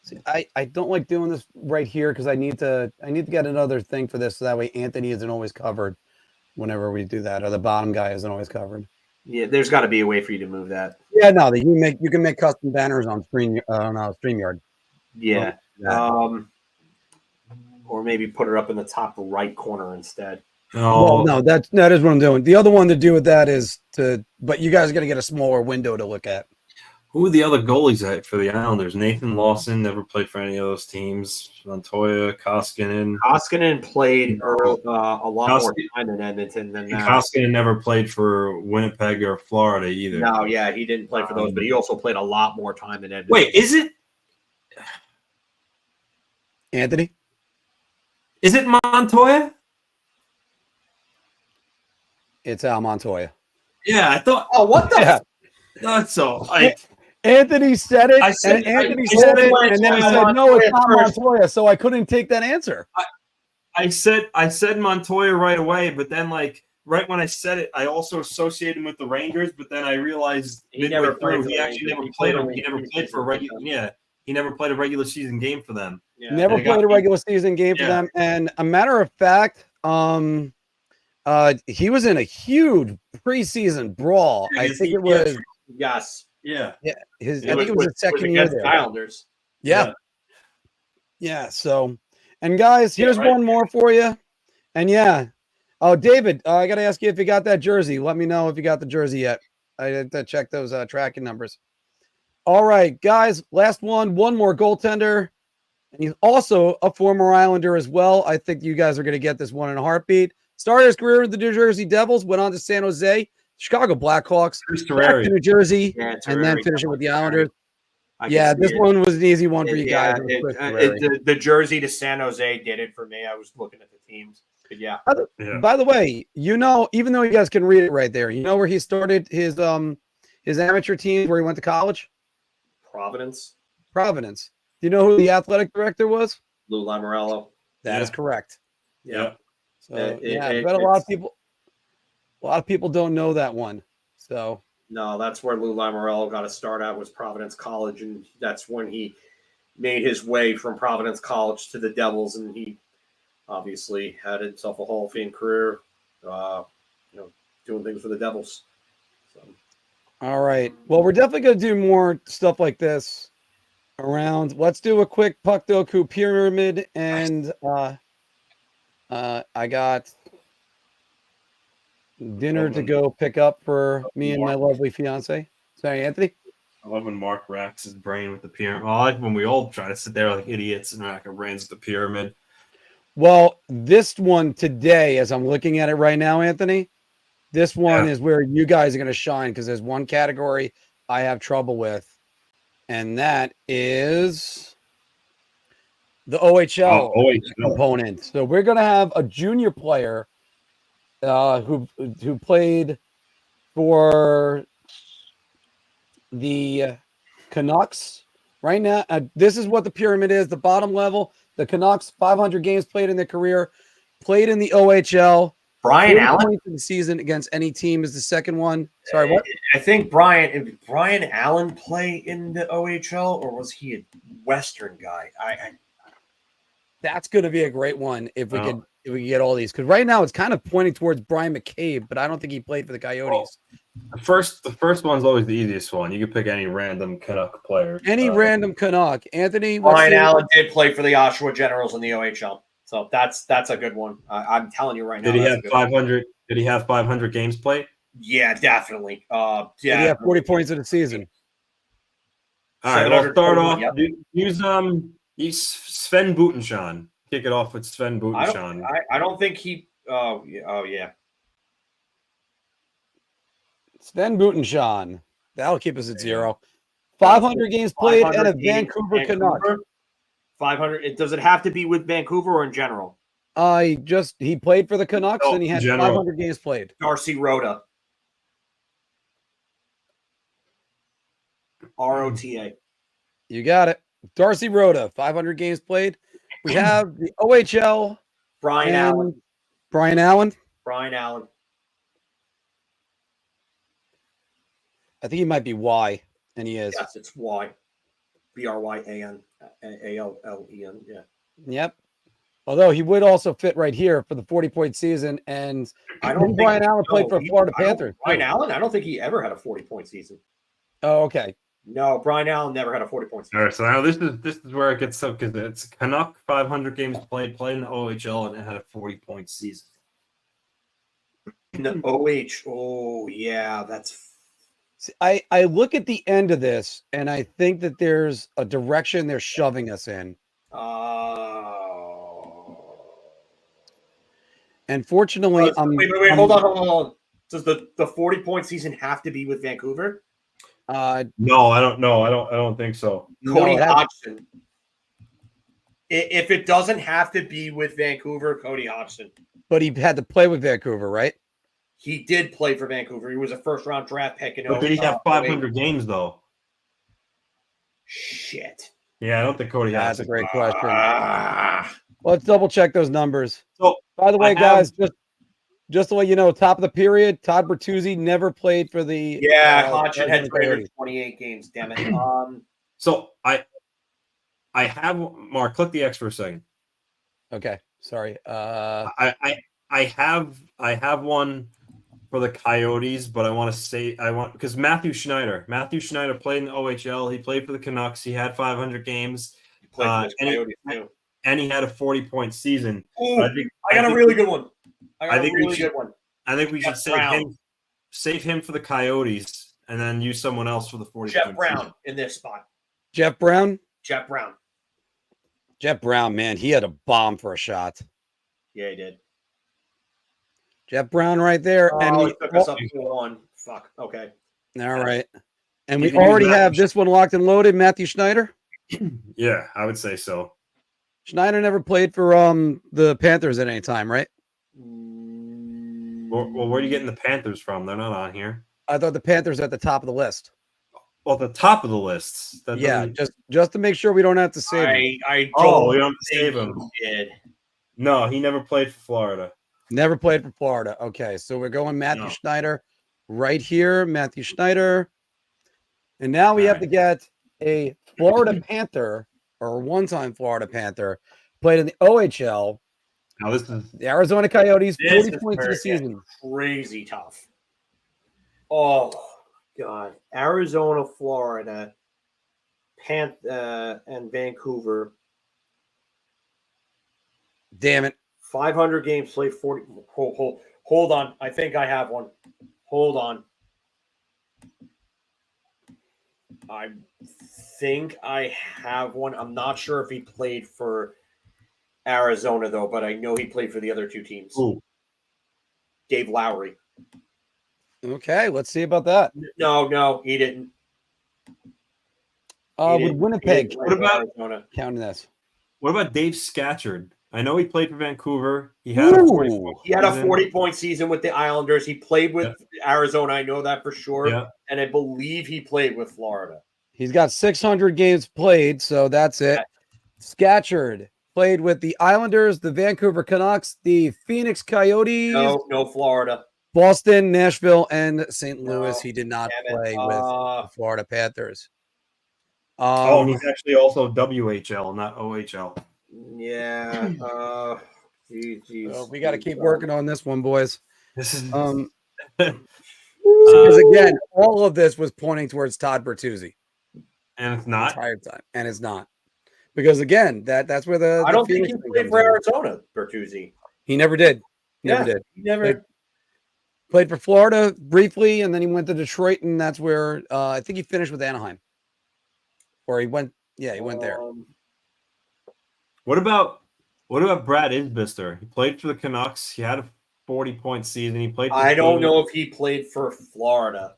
See, I don't like doing this right here because I need to get another thing for this so that way Anthony isn't always covered whenever we do that, or the bottom guy isn't always covered. Yeah, there's got to be a way for you to move that. Yeah, no, you can make custom banners on StreamYard. Yeah, or maybe put it up in the top right corner instead. Well, no, that is what I'm doing. The other one to do with that is but you guys are gonna get a smaller window to look at. Who are the other goalies for the Islanders? Nathan Lawson never played for any of those teams. Montoya, Koskinen. Koskinen played a lot more time in Edmonton than that. Koskinen never played for Winnipeg or Florida either. No, yeah, he didn't play for those, but he also played a lot more time in Edmonton. Wait, is it Anthony? Is it Montoya? It's Al Montoya. Yeah, I thought. Oh, what the? Yeah. That's all. Anthony said it, and Anthony said it, and then he said, "No, it's not Montoya." So I couldn't take that answer. I said Montoya right away, but then right when I said it, I also associated him with the Rangers. But then I realized he never played for a regular. Yeah, he never played a regular season game for them. Yeah. Never played a regular season game for them. And a matter of fact, he was in a huge preseason brawl. I think it was. Yes. Yeah. Yeah. I think it was his second year there. Islanders. Yeah. Yeah. So, and guys, here's one more for you. And David, I got to ask you if you got that jersey. Let me know if you got the jersey yet. I had to check those tracking numbers. All right, guys, last one more goaltender. And he's also a former Islander as well. I think you guys are going to get this one in a heartbeat. Started his career with the New Jersey Devils, went on to San Jose, Chicago Blackhawks, back to New Jersey, and then finishing with the Islanders. This one was an easy one for you guys. The jersey to San Jose did it for me. I was looking at the teams. But By the way, even though you guys can read it right there, you know where he started his amateur team, where he went to college? Providence. Do you know who the athletic director was? Lou Lamoriello. That is correct. Yeah. So but a lot of people don't know that one. So no, that's where Lou Lamoriello got to start out, was Providence College, and that's when he made his way from Providence College to the Devils, and he obviously had himself a Hall of Fame career, doing things for the Devils. So. All right. Well, we're definitely going to do more stuff like this around. Let's do a quick Puckdoku Pyramid, and I got dinner to go pick up for me and my lovely fiance. Sorry, Anthony. I love when Mark racks his brain with the pyramid. Well, I like when we all try to sit there like idiots and rack our brains with the pyramid. Well, this one today, as I'm looking at it right now, Anthony, this one is where you guys are going to shine because there's one category I have trouble with, and that is the OHL component. So we're going to have a junior player who played for the Canucks right now. This is what the pyramid is. The bottom level, the Canucks, 500 games played in their career, played in the OHL. Brian Allen for the season against any team is the second one. Sorry, what? I think Brian Allen play in the OHL, or was he a Western guy? That's going to be a great one if we could get all these, because right now it's kind of pointing towards Brian McCabe, but I don't think he played for the Coyotes. The first one's always the easiest one. You can pick any random Canuck player. Any random Canuck. Anthony, Brian Allen did play for the Oshawa Generals in the OHL, so that's a good one. I'm telling you right now. Did he have 500? Did he have 500 games played? Yeah, definitely. Did he have 40 points in the season? All right, I'll start off. Use Sven Butenschan. Kick it off with Sven Butenschan. I don't think he. Oh yeah. Sven Butenschan. That'll keep us at 0. 500 games played and a Vancouver Canuck. 500. Does it have to be with Vancouver or in general? He played for the Canucks and he had 500 games played. Darcy Rota. ROTA. You got it. Darcy Rota, 500 games played. We have the OHL. Brian Allen. Brian Allen. I think he might be Y, and he is. Yes, it's Y. BRYAN. ALLEN. Yeah. Yep. Although he would also fit right here for the 40-point season, and I don't think Brian Allen played for Florida Panthers. Brian Allen, I don't think he ever had a 40-point season. Oh, okay. No, Brian Allen never had a 40-point season. All right, so now this is where it gets up because it's Canuck 500 games played in the OHL, and it had a 40-point season. In the OH, oh yeah, that's. I look at the end of this, and I think that there's a direction they're shoving us in. Unfortunately, wait, hold on. Does the 40-point season have to be with Vancouver? No, I don't know. I don't think so. Cody Hodgson. If it doesn't have to be with Vancouver, Cody Hodgson. But he had to play with Vancouver, right? He did play for Vancouver. He was a first-round draft pick. But did he have 500 games, though? Shit. Yeah, I don't think Cody has. That's a great question. Let's double-check those numbers. So, by the way, guys, just to let you know, top of the period, Todd Bertuzzi never played for the. Yeah, Hodgson had 328 games. Damn it. So I have Mark. Click the X for a second. Okay, sorry. I have one for the Coyotes, but because Matthew Schneider played in the OHL. He played for the Canucks. He had 500 games. He played for the Coyotes too. And he had a 40-point season. Ooh, I got a really good one. I think we should save him for the Coyotes and then use someone else for the 40. Jeff Brown in this spot. Jeff Brown, man, he had a bomb for a shot. Yeah, he did. Jeff Brown right there. And he took us up to 1. Fuck. Okay. All right. And we already have this one locked and loaded, Matthew Schneider. Yeah, I would say so. Schneider never played for the Panthers at any time, right? Well, where are you getting the Panthers from? They're not on here. I thought the Panthers at the top of the list. Well, the top of the lists. Just to make sure we don't have to save him. We don't have to save him. No, he never played for Florida. Never played for Florida. Okay, so we're going Matthew Schneider right here. Matthew Schneider. And now we have to get a Florida Panther or a one-time Florida Panther played in the OHL. Now this is the Arizona Coyotes, 40 points in the season. Crazy tough. Oh, God. Arizona, Florida, and Vancouver. Damn it. 500 games played, 40. Hold on. I think I have one. Hold on. I think I have one. I'm not sure if he played for Arizona, though, but I know he played for the other two teams. Ooh. Dave Lowry. Okay, let's see about that. No, he didn't. With Winnipeg, What about Arizona? counting this? What about Dave Scatchard? I know he played for Vancouver. He had a 40-point season with the Islanders. He played with Arizona. I know that for sure. Yeah. And I believe he played with Florida. He's got 600 games played, so that's it. Scatchard played with the Islanders, the Vancouver Canucks, the Phoenix Coyotes. No, Florida. Boston, Nashville, and St. Louis. He did not play with the Florida Panthers. And he's actually also WHL, not OHL. Yeah. We got to keep working on this one, boys. This is because again, all of this was pointing towards Todd Bertuzzi, and it's not the entire time, and it's not because again, that's where the I don't Phoenix think he thing played comes for in. Arizona, Bertuzzi. He never did. He never. Played for Florida briefly, and then he went to Detroit, and that's where I think he finished with Anaheim. Or he went, he went there. What about Brad Isbister? He played for the Canucks. He had a 40-point season. He played. I don't know if he played for Florida.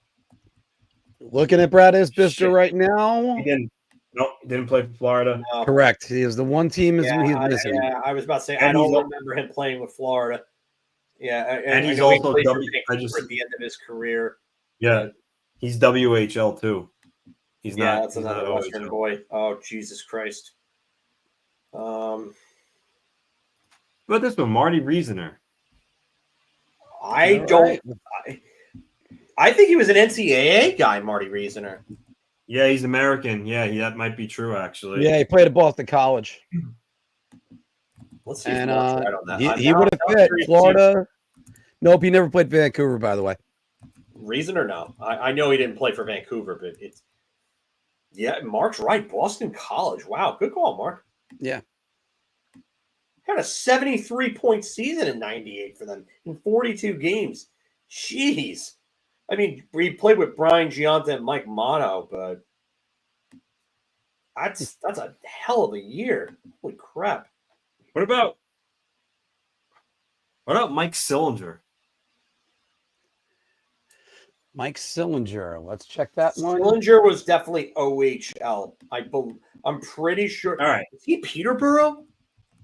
Looking at Brad Isbister right now. He didn't. No, he didn't play for Florida. No. Correct. He is the one team he's missing. I was about to say And I don't remember him playing with Florida. Yeah, and he's I know he also played for Vancouver at the end of his career. Yeah, he's WHL too. He's not. That's another Western boy. Oh, Jesus Christ. What about this one, Marty Reasoner? I think he was an NCAA guy, Marty Reasoner. Yeah, he's American. Yeah, that might be true, actually. Yeah, he played at Boston College. Let's see and right on that. he would have fit Florida. Nope, he never played Vancouver, by the way. Reasoner, no. I know he didn't play for Vancouver, but it's Mark's right. Boston College. Wow, good call, Mark. Yeah. Had a 73-point season in 98 for them in 42 games. Jeez. I mean, he played with Brian Giunta and Mike Mono, but that's a hell of a year. Holy crap. What about Mike Sillinger? Mike Sillinger. Let's check that one. Sillinger was definitely OHL. I'm pretty sure. All right. Is he Peterborough?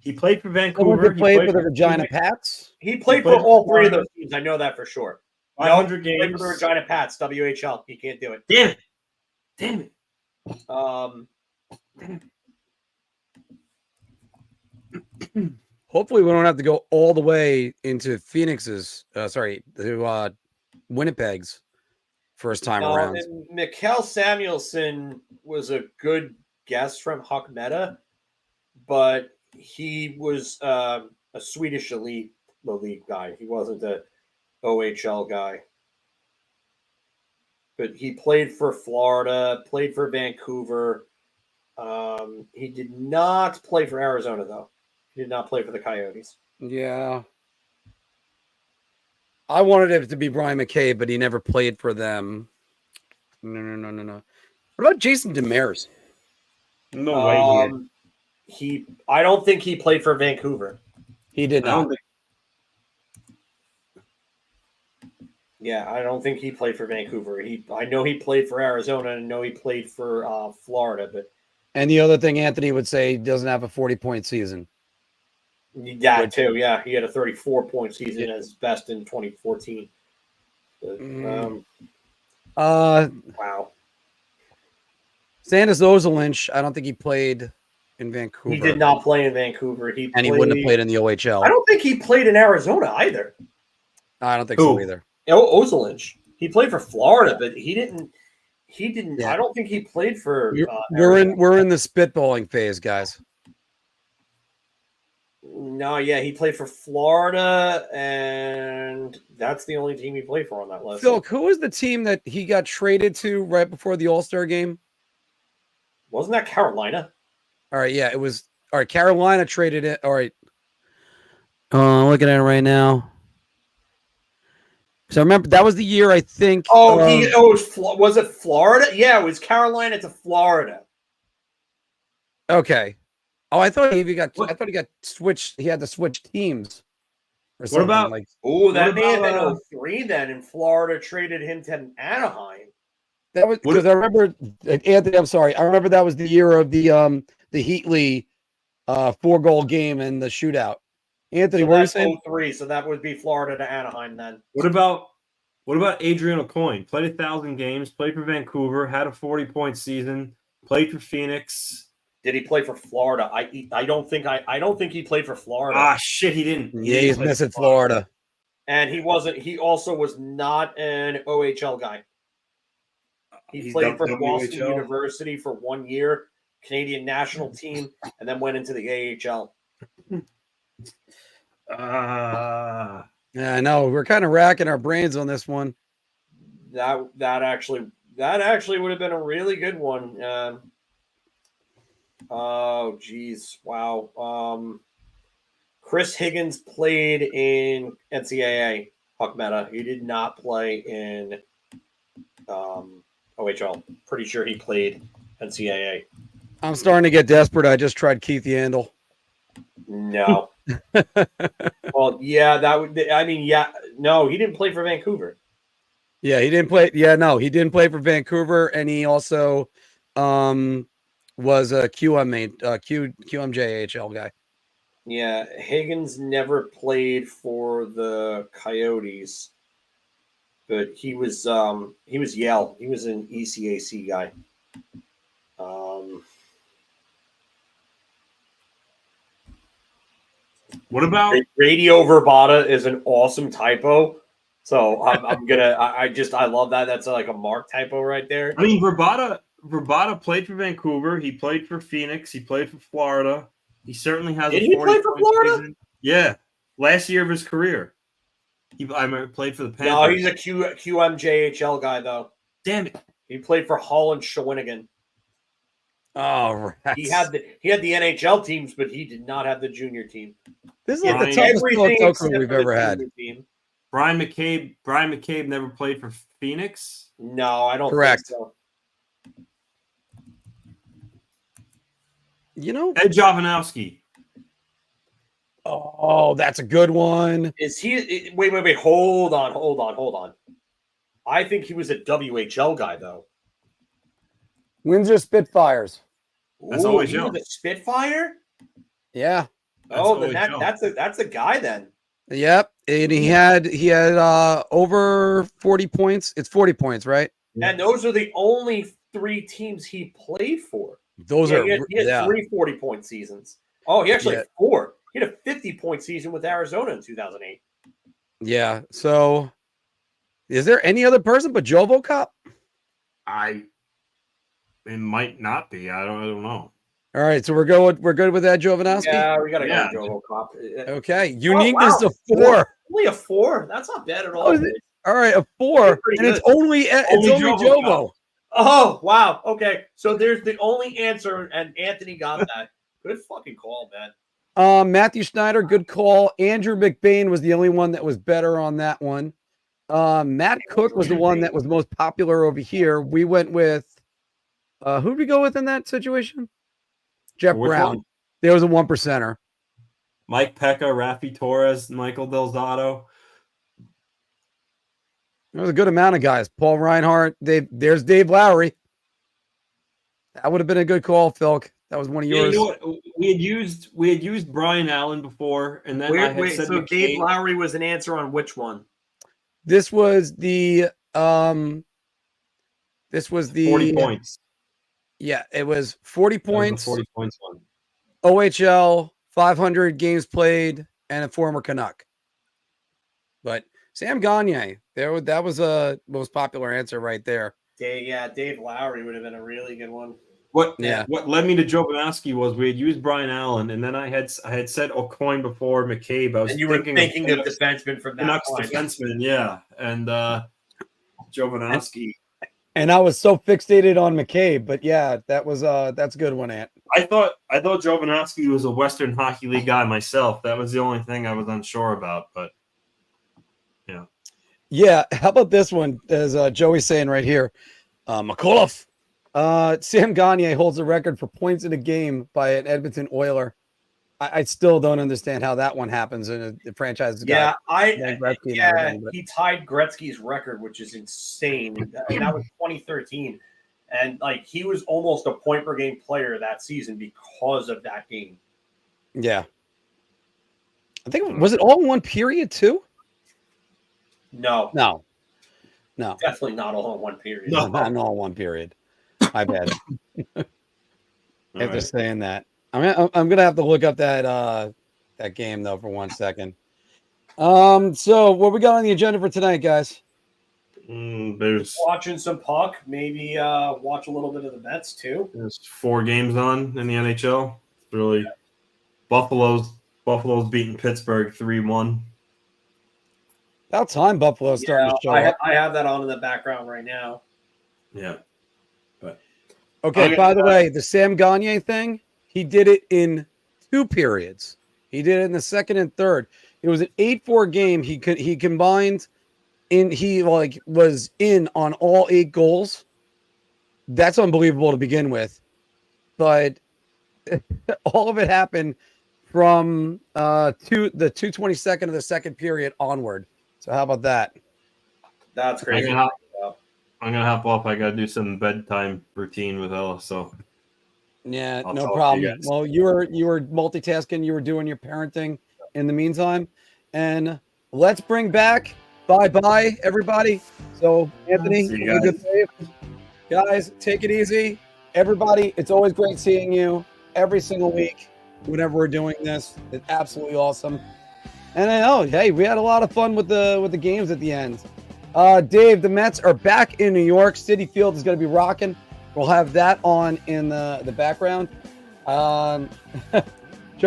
He played for Vancouver. He played for the Regina Pats. He played for all three of those teams. I know that for sure. 500 games. Played for the Regina Pats, WHL. He can't do it. Damn it. Hopefully, we don't have to go all the way into Winnipeg's first time around. Mikkel Samuelsson was a good guess from Huck Meta, but he was a Swedish elite league guy. He wasn't a OHL guy. But he played for Florida, played for Vancouver. He did not play for Arizona, though. He did not play for the Coyotes. Yeah. I wanted it to be Brian McCabe, but he never played for them. No. What about Jason Demers? No way. I don't think he played for Vancouver. He did not. Yeah, I don't think he played for Vancouver. I know he played for Arizona, and I know he played for Florida. And the other thing Anthony would say, he doesn't have a 40-point season. Yeah, too. Yeah, he had a 34-point season as best in 2014. But, wow. Sandis Ozolinsh, I don't think he played in Vancouver. He did not play in Vancouver. He wouldn't have played in the OHL. I don't think he played in Arizona either. I don't think so either. Ozolinsh. He played for Florida, but he didn't. Yeah. I don't think he played for. We're in the spitballing phase, guys. No, yeah, he played for Florida, and that's the only team he played for on that list. Phil, who was the team that he got traded to right before the All-Star game? Wasn't that Carolina? All right, yeah, it was. All right, Carolina traded it. All right. Looking at it right now. So I remember that was the year I think. Was it Florida? Yeah, it was Carolina to Florida. Okay. Oh, I thought he got switched. He had to switch teams. Or What something about like? Oh, that may have been 03 then, and Florida traded him to Anaheim. That was because I remember Anthony. I'm sorry. I remember that was the year of the Heatley 4-goal game and the shootout. Anthony, So what were you that's saying? 03, so that would be Florida to Anaheim then. What about Adrian Aucoin? Played 1,000 games, played for Vancouver, had a 40-point season, played for Phoenix. Did he play for Florida? I don't think he played for Florida. Ah, shit, he didn't. He's missing Florida. And he wasn't. He also was not an OHL guy. He played for Boston University for 1 year, Canadian national team, and then went into the AHL. Yeah, I know. We're kind of racking our brains on this one. That actually would have been a really good one. Oh, geez. Wow. Chris Higgins played in NCAA Puck Meta. He did not play in OHL. Pretty sure he played NCAA. I'm starting to get desperate. I just tried Keith Yandel. No. Well, yeah, that would. I mean, yeah, no, he didn't play for Vancouver. Yeah, he didn't play. Yeah, no, he didn't play for Vancouver, and he also was a QMJ AHL guy. Yeah, Higgins never played for the Coyotes, but he was Yale. He was an ECAC guy. What about Radio Verbata is an awesome typo. So I'm gonna I love that. That's like a mark typo right there. I mean, Verbata played for Vancouver. He played for Phoenix. He played for Florida. He certainly has. Did he play for Florida? Season. Yeah, last year of his career. I played for the Panthers. No, he's a QMJHL guy though. Damn it! He played for Holland Shawinigan. Oh, right. He had the NHL teams, but he did not have the junior team. This is like the toughest Puckdoku we've ever had. Team. Brian McCabe never played for Phoenix. No, I don't Correct. think so. You know, Ed Jovanovski. Oh, that's a good one. Is he? Wait. Hold on. I think he was a WHL guy though. Windsor Spitfires. That's Ooh, always he was young. a Spitfire. Yeah. That's a guy then. Yep. And he had over 40 points. It's 40 points, right? And those are the only 3 teams he played for. Those are he had 3 40-point seasons. Oh, he actually had 4. He had a 50-point season with Arizona in 2008. Yeah. So, is there any other person but Jovo Cop? It might not be. I don't know. All right, so we're good with that, Jovanovski? Yeah, we gotta go with Jovo Cop. Okay. Uniqueness of 4. Only a 4. That's not bad at all. All right, a 4. And it's only Jovo. Oh, wow. Okay. So there's the only answer, and Anthony got that. Good fucking call, man. Matthew Schneider, good call. Andrew McBain was the only one that was better on that one. Matt Cook was the one that was most popular over here. We went with who did we go with in that situation? Jeff Brown. One? There was a 1%er. Mike Pekka, Rafi Torres, Michael Delzato. There was a good amount of guys. Paul Reinhardt. There's Dave Lowry. That would have been a good call, Phil. That was one of yours. You know what? We had used Brian Allen before, and then I had said so Dave Lowry was an answer on which one? This was the 40 points. Yeah, it was 40 points. 40 points one. OHL, 500 games played, and a former Canuck. But Sam Gagne, that was a most popular answer right there. Dave Lowry would have been a really good one. What led me to Jovanovski was we had used Brian Allen, and then I had said Aucoin before McCabe. I was thinking of defenseman from that Canucks point. defenseman, yeah, and Jovanovski. And I was so fixated on McCabe, but yeah, that's a good one, Ant. I thought Jovanovski was a Western Hockey League guy myself. That was the only thing I was unsure about, but yeah. Yeah, how about this one? As Joey's saying right here, McAuliffe. Sam Gagner holds the record for points in a game by an Edmonton Oiler. I still don't understand how that one happens in a franchise. Yeah, Everything, but he tied Gretzky's record, which is insane, and that was 2013. And like he was almost a point per game player that season because of that game. yeah, I think was it all in one period too? No, definitely not all in one period. No, not all in one period. My bad. After saying that, I'm gonna have to look up that game though for 1 second. So what we got on the agenda for tonight, guys? There's Watching some puck, maybe watch a little bit of the Mets too. There's 4 games on in the NHL. It's really Buffalo's beating Pittsburgh 3-1. About time Buffalo's starting to show up. I have that on in the background right now. Yeah. But okay, by the way, the Sam Gagner thing, he did it in 2 periods. He did it in the second and third. It was an 8-4 game. He combined in was in on all 8 goals. That's unbelievable to begin with. But all of it happened from the 222nd of the second period onward. So how about that? That's crazy. I'm gonna hop off. I gotta do some bedtime routine with Ella. So yeah, I'll no talk to problem. you guys. Well, you were multitasking. You were doing your parenting in the meantime, and let's bring back bye everybody. So Anthony, See you have a good day. Guys, take it easy. Everybody, it's always great seeing you every single week. Whenever we're doing this, it's absolutely awesome. And I know, hey, we had a lot of fun with the games at the end. Dave, the Mets are back in New York. Citi Field is going to be rocking. We'll have that on in the background. Joe,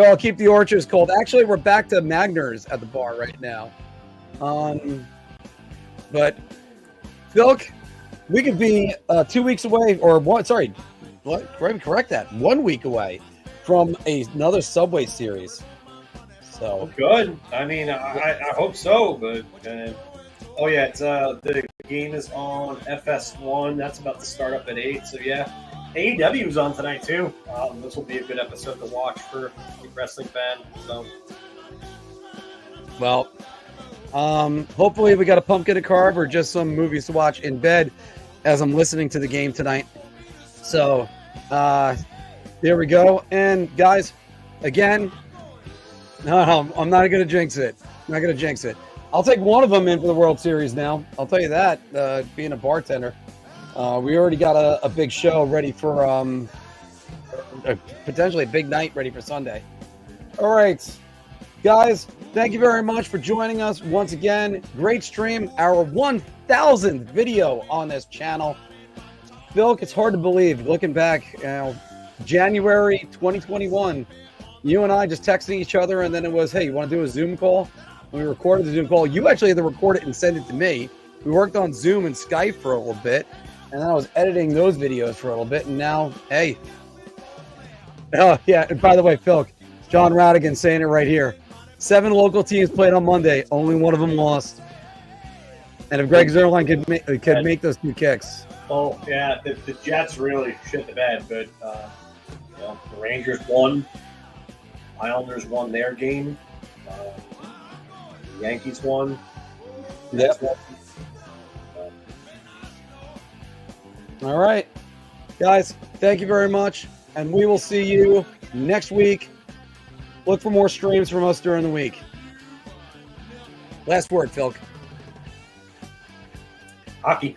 I'll keep the orchards cold. Actually, we're back to Magner's at the bar right now. But Philk, we could be 2 weeks away, or one. Sorry, let me correct that. 1 week away from another Subway series. So good. I mean, I hope so. But oh yeah, it's the game is on FS1. That's about to start up at 8. So yeah, AEW is on tonight too. This will be a good episode to watch for a wrestling fan. So, well, hopefully we got a pumpkin to carve or just some movies to watch in bed as I'm listening to the game tonight. So there we go. And guys, again, no, I'm not going to jinx it. I'm not going to jinx it. I'll take one of them in for the World Series now. I'll tell you that, being a bartender. We already got a big show ready for potentially a big night ready for Sunday. All right, guys, thank you very much for joining us once again. Great stream, our 1,000th video on this channel. Phil, it's hard to believe looking back, January 2021, you and I just texting each other, and then it was, hey, you want to do a Zoom call? We recorded the Zoom call. You actually had to record it and send it to me. We worked on Zoom and Skype for a little bit, and then I was editing those videos for a little bit, and now, hey. Oh, yeah, and by the way, Phil, John Radigan saying it right here. 7 local teams played on Monday. Only one of them lost. And if Greg Zerline could make those 2 kicks. oh yeah, the Jets really shit the bed. But the Rangers won. Islanders won their game. The Yankees won. Yep. All right. Guys, thank you very much. And we will see you next week. Look for more streams from us during the week. Last word, Phil. Hockey.